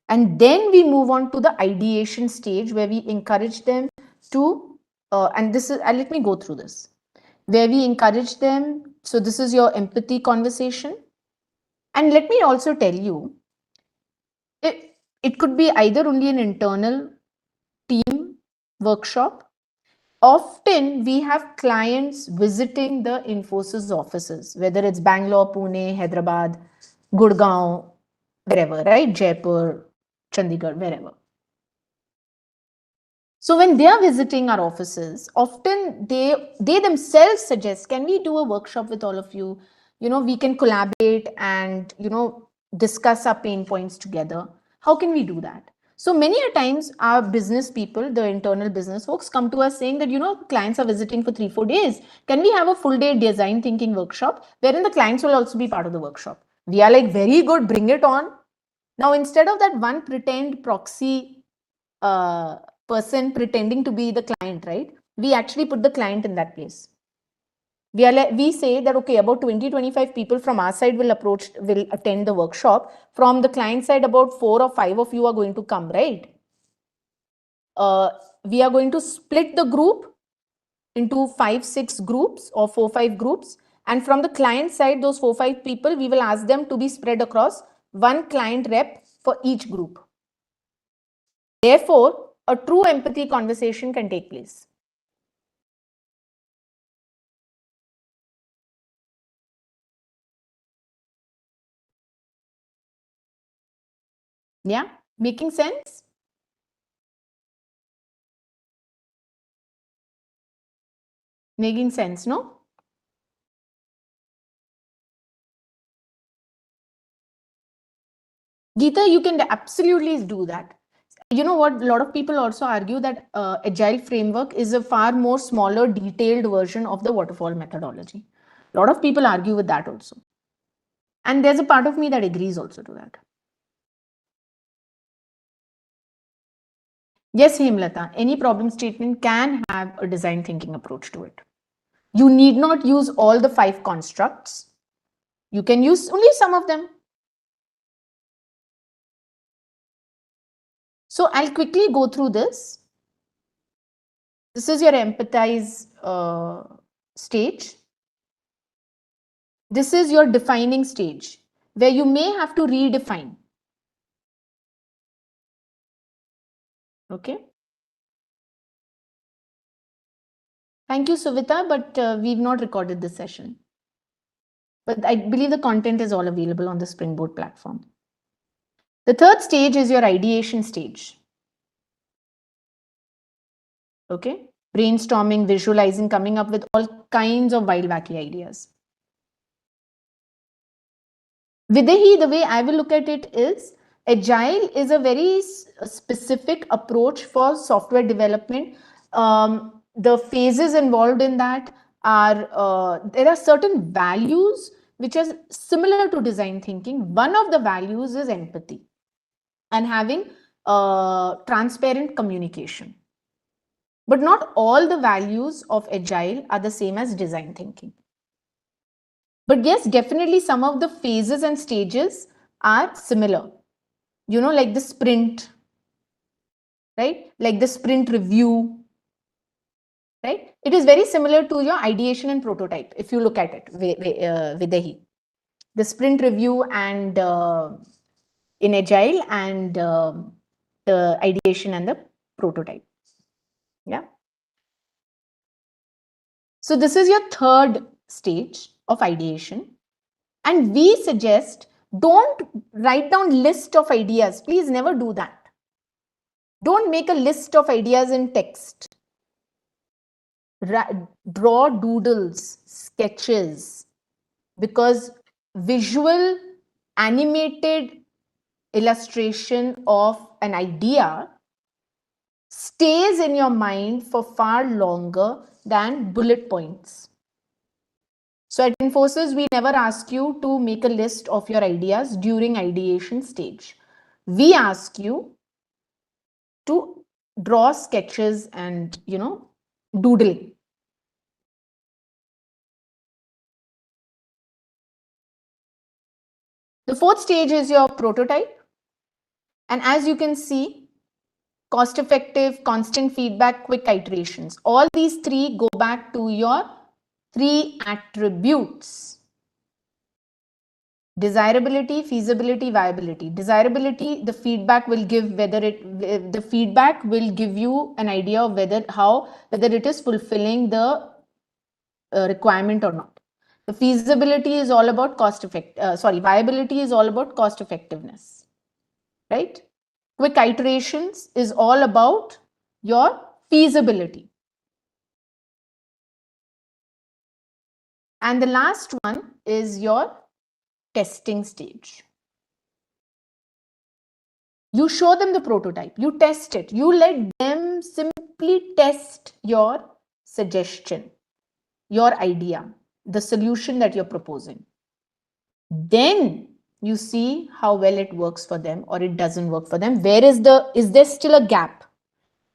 And then we move on to the ideation stage where we encourage them to, and this is, let me go through this, where we encourage them. So this is your empathy conversation. And let me also tell you, it could be either only an internal team workshop. Often we have clients visiting the Infosys offices, whether it's Bangalore, Pune, Hyderabad, Gurgaon, wherever, right? Jaipur, Chandigarh, wherever. So when they are visiting our offices, often they themselves suggest, can we do a workshop with all of you? We can collaborate and, discuss our pain points together. How can we do that? So many a times our business people, the internal business folks, come to us saying that, clients are visiting for 3-4 days. Can we have a full day design thinking workshop wherein the clients will also be part of the workshop? We are like, very good, bring it on. Now, instead of that one pretend proxy person pretending to be the client, right? We actually put the client in that place. We say that, okay, about 20-25 people from our side will attend the workshop. From the client side, about 4 or 5 of you are going to come, right? We are going to split the group into 5-6 groups or 4-5 groups. And from the client side, those 4-5 people, we will ask them to be spread across one client rep for each group. Therefore, a true empathy conversation can take place. Yeah, making sense? Making sense, no? Geeta, you can absolutely do that. You know what? A lot of people also argue that agile framework is a far more smaller, detailed version of the waterfall methodology. A lot of people argue with that also. And there's a part of me that agrees also to that. Yes, Hemlata, any problem statement can have a design thinking approach to it. You need not use all the 5 constructs. You can use only some of them. So I'll quickly go through this. This is your empathize stage. This is your defining stage where you may have to redefine. Okay. Thank you, Suvita, but we've not recorded this session. But I believe the content is all available on the Springboard platform. The third stage is your ideation stage. Okay. Brainstorming, visualizing, coming up with all kinds of wild, wacky ideas. Videhi, the way I will look at it is, agile is a very specific approach for software development. The phases involved in that are, there are certain values which are similar to design thinking. One of the values is empathy and having transparent communication. But not all the values of agile are the same as design thinking. But yes, definitely some of the phases and stages are similar. You know, like the sprint, right? Like the sprint review, right? It is very similar to your ideation and prototype, if you look at it, Videhi. The sprint review and in agile and the ideation and the prototype. Yeah. So this is your third stage of ideation. And we suggest don't write down list of ideas. Please never do that. Don't make a list of ideas in text. Draw doodles, sketches, because visual animated illustration of an idea stays in your mind for far longer than bullet points. So at Infosys, we never ask you to make a list of your ideas during ideation stage. We ask you to draw sketches and, doodling. The fourth stage is your prototype. And as you can see, cost effective, constant feedback, quick iterations. All these 3 go back to your 3 attributes. Desirability, feasibility, viability. Desirability, the feedback will give the feedback will give you an idea of whether it is fulfilling the requirement or not. The feasibility is all about viability is all about cost effectiveness, right? Quick iterations is all about your feasibility. And the last one is your testing stage. You show them the prototype, you test it, you let them simply test your suggestion, your idea, the solution that you're proposing. Then you see how well it works for them or it doesn't work for them. Is there still a gap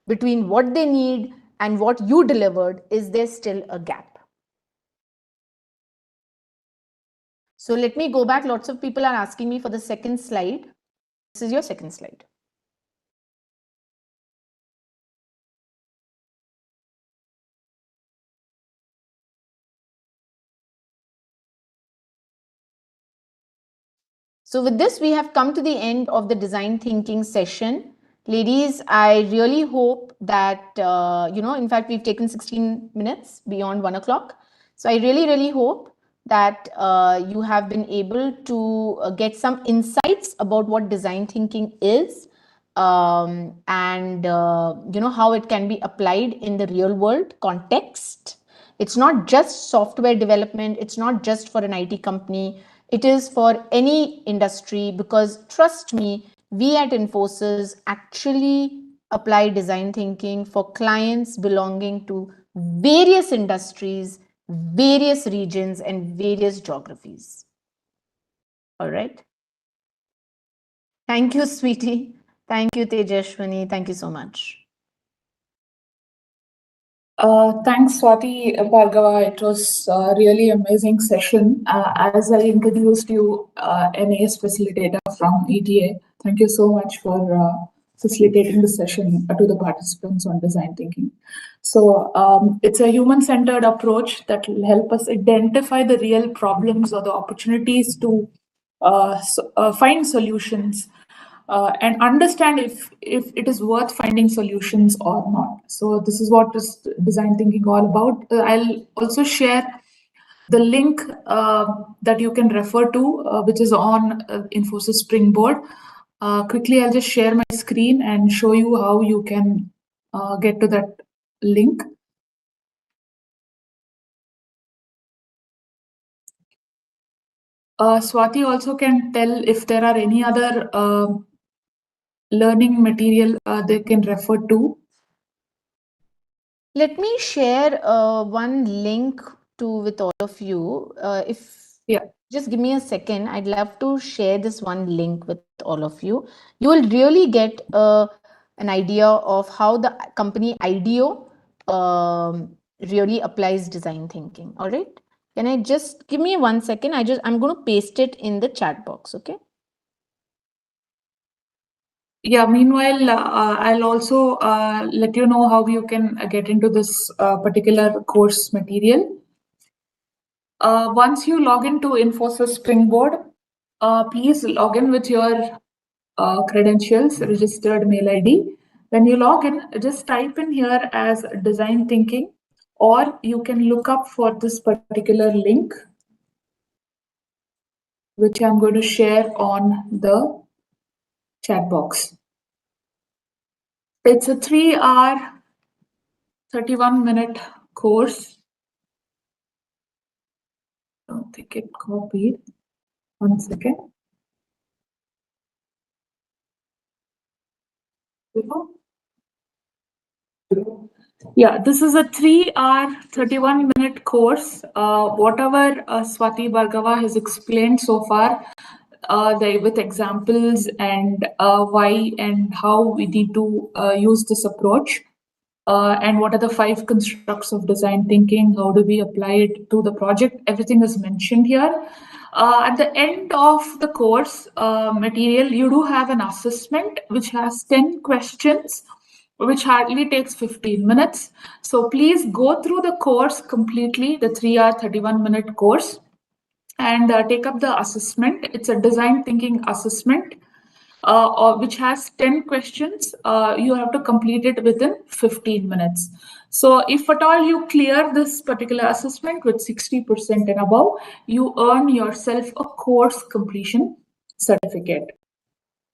between what they need and what you delivered? Is there still a gap? So let me go back. Lots of people are asking me for the second slide. This is your second slide. So with this, we have come to the end of the design thinking session. Ladies, I really hope that, in fact, we've taken 16 minutes beyond 1 o'clock. So I really, really hope that you have been able to get some insights about what design thinking is, and how it can be applied in the real world context. It's not just software development, it's not just for an IT company, it is for any industry, because trust me, we at Infosys actually apply design thinking for clients belonging to various industries, various regions, and various geographies. All right. Thank you, sweetie. Thank you, Tejashwini. Thank you so much. Thanks, Swati Bhargava. It was a really amazing session. As I introduced you, an ACE facilitator from ETA, thank you so much for facilitating the session to the participants on design thinking. So it's a human-centered approach that will help us identify the real problems or the opportunities to find solutions and understand if it is worth finding solutions or not. So this is what is design thinking all about. I'll also share the link that you can refer to, which is on Infosys Springboard. Quickly, I'll just share my screen and show you how you can get to that link. Swati also can tell if there are any other learning material they can refer to. Let me share one link with all of you. Just give me a second. I'd love to share this one link with all of you. You will really get an idea of how the company IDEO really applies design thinking. All right. Can I just give me 1 second? I'm going to paste it in the chat box. Okay. Yeah, meanwhile, I'll also let you know how you can get into this particular course material. Once you log into Infosys Springboard, please log in with your credentials, registered mail ID. When you log in, just type in here as design thinking, or you can look up for this particular link, which I'm going to share on the chat box. It's a 3-hour, 31-minute course. I don't think it copied. 1 second. Yeah, this is a 3-hour, 31-minute course. Whatever Swati Bhargava has explained so far, with examples and why and how we need to use this approach, and what are the 5 constructs of design thinking, how do we apply it to the project, everything is mentioned here. At the end of the course material, you do have an assessment which has 10 questions, which hardly takes 15 minutes. So please go through the course completely, the 3-hour, 31-minute course, and take up the assessment. It's a design thinking assessment, which has 10 questions. You have to complete it within 15 minutes. So if at all you clear this particular assessment with 60% and above, you earn yourself a course completion certificate.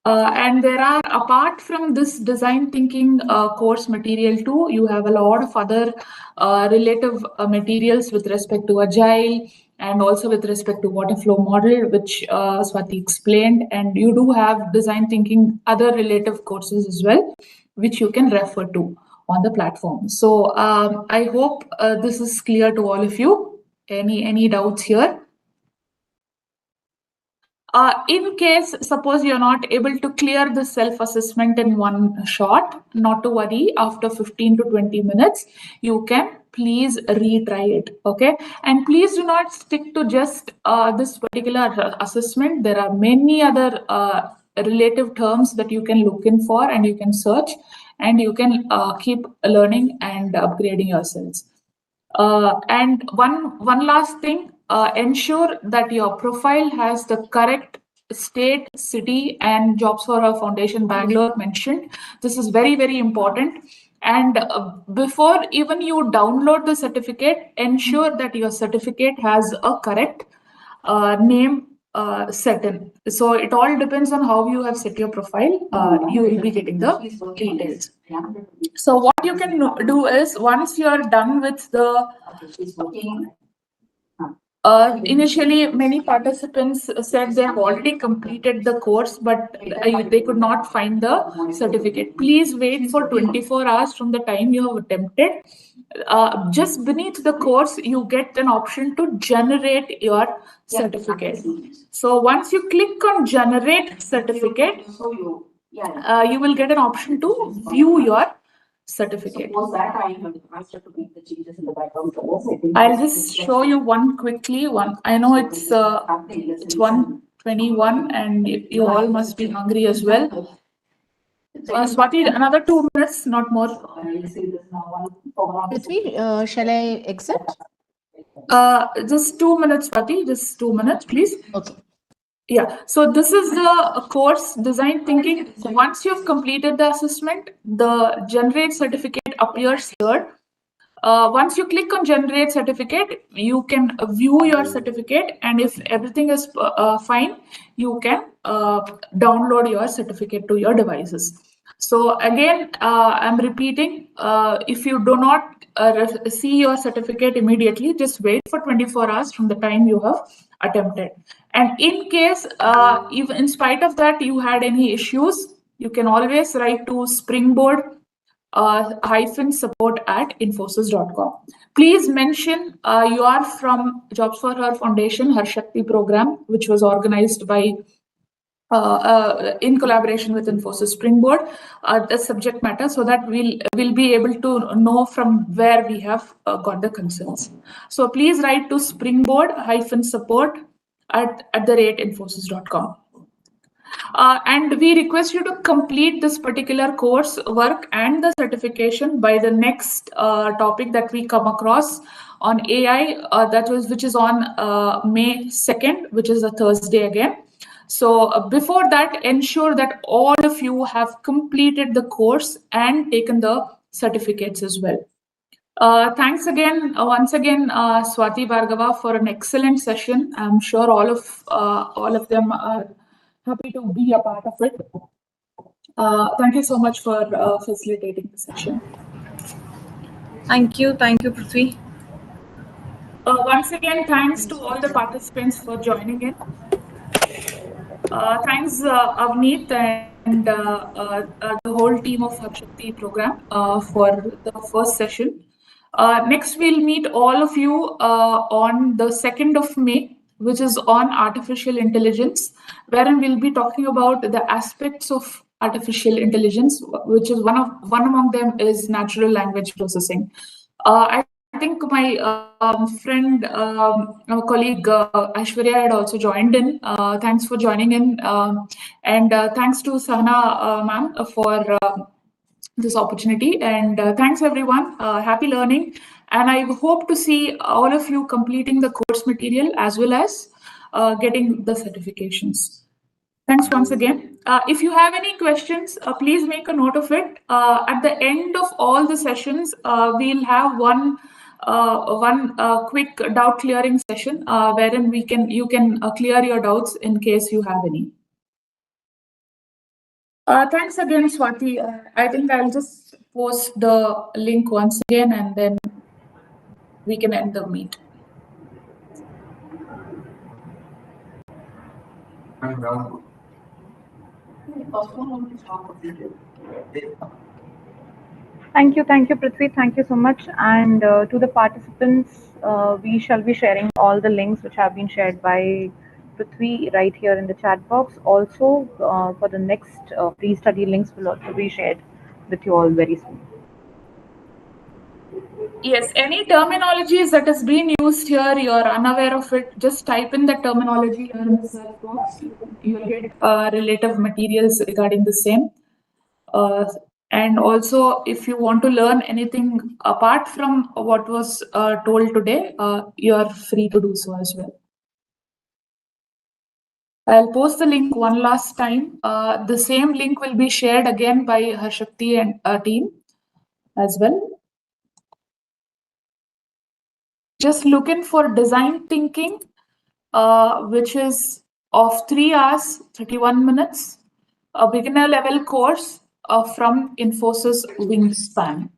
And there are, apart from this design thinking course material too, you have a lot of other relative materials with respect to Agile and also with respect to water flow model, which Swati explained. And you do have design thinking other relative courses as well, which you can refer to on the platform. So I hope this is clear to all of you. Any doubts here? In case, suppose you're not able to clear the self-assessment in one shot, not to worry, after 15 to 20 minutes, you can please retry it, okay? And please do not stick to just this particular assessment. There are many other relative terms that you can look in for and you can search and you can keep learning and upgrading yourselves. And one last thing, ensure that your profile has the correct state, city, and Jobs for Her Foundation Bangalore mentioned. This is very, very important. And before even you download the certificate, ensure that your certificate has a correct name set in. So it all depends on how you have set your profile. You will be getting the details. So what you can do is, once you are done with the initially, many participants said they have already completed the course, but they could not find the certificate. Please wait for 24 hours from the time you have attempted. Just beneath the course, you get an option to generate your certificate. So once you click on generate certificate, you will get an option to view your certificate. I'll just show you one quickly. I know it's 1:21, and you all must be hungry as well. Swati, another 2 minutes, not more. Prithvi, shall I exit? Just 2 minutes, Swati. Just 2 minutes, please. Okay. Yeah, so this is the course design thinking. So once you've completed the assessment, the generate certificate appears here. Once you click on generate certificate, you can view your certificate, and if everything is fine, you can download your certificate to your devices. So again, I'm repeating, if you do not see your certificate immediately, just wait for 24 hours from the time you have attempted. And in case, even in spite of that, you had any issues, you can always write to Springboard -support@infosys.com. Please mention you are from Jobs for Her Foundation HerShakti program, which was organized by in collaboration with Infosys Springboard, the subject matter, so that we'll be able to know from where we have got the concerns. So please write to springboard-support@infosys.com. And we request you to complete this particular course work and the certification by the next topic that we come across on AI, which is on May 2nd, which is a Thursday again. So before that, ensure that all of you have completed the course and taken the certificates as well. Thanks again, once again, Swati Bhargava, for an excellent session. I'm sure all of them are happy to be a part of it. Thank you so much for facilitating the session. Thank you, Prithvi. Once again, thanks to all the participants for joining in. Thanks, Avneet and the whole team of HerShakti program for the first session. Next, we'll meet all of you on the 2nd of May, which is on artificial intelligence, wherein we'll be talking about the aspects of artificial intelligence, which is one among them is natural language processing. I think my friend, our colleague Aishwarya had also joined in. Thanks for joining in, and thanks to Sahana ma'am for this opportunity. And thanks everyone. Happy learning, and I hope to see all of you completing the course material as well as getting the certifications. Thanks once again. If you have any questions, please make a note of it. At the end of all the sessions, we'll have one quick doubt clearing session wherein you can clear your doubts in case you have any. Thanks again, Swati. I think I'll just post the link once again, and then we can end the meet. Thank you, Prithvi. Thank you so much. And to the participants, we shall be sharing all the links which have been shared by Prithvi right here in the chat box. Also, for the next pre-study links will also be shared with you all very soon. Yes, any terminologies that has been used here, you're unaware of it, just type in the terminology here in the search box. You'll get relative materials regarding the same. And also, if you want to learn anything apart from what was told today, you're free to do so as well. I'll post the link one last time. The same link will be shared again by HerShakti and team as well. Just looking for design thinking, which is of 3 hours, 31 minutes, a beginner level course from Infosys Wingspan.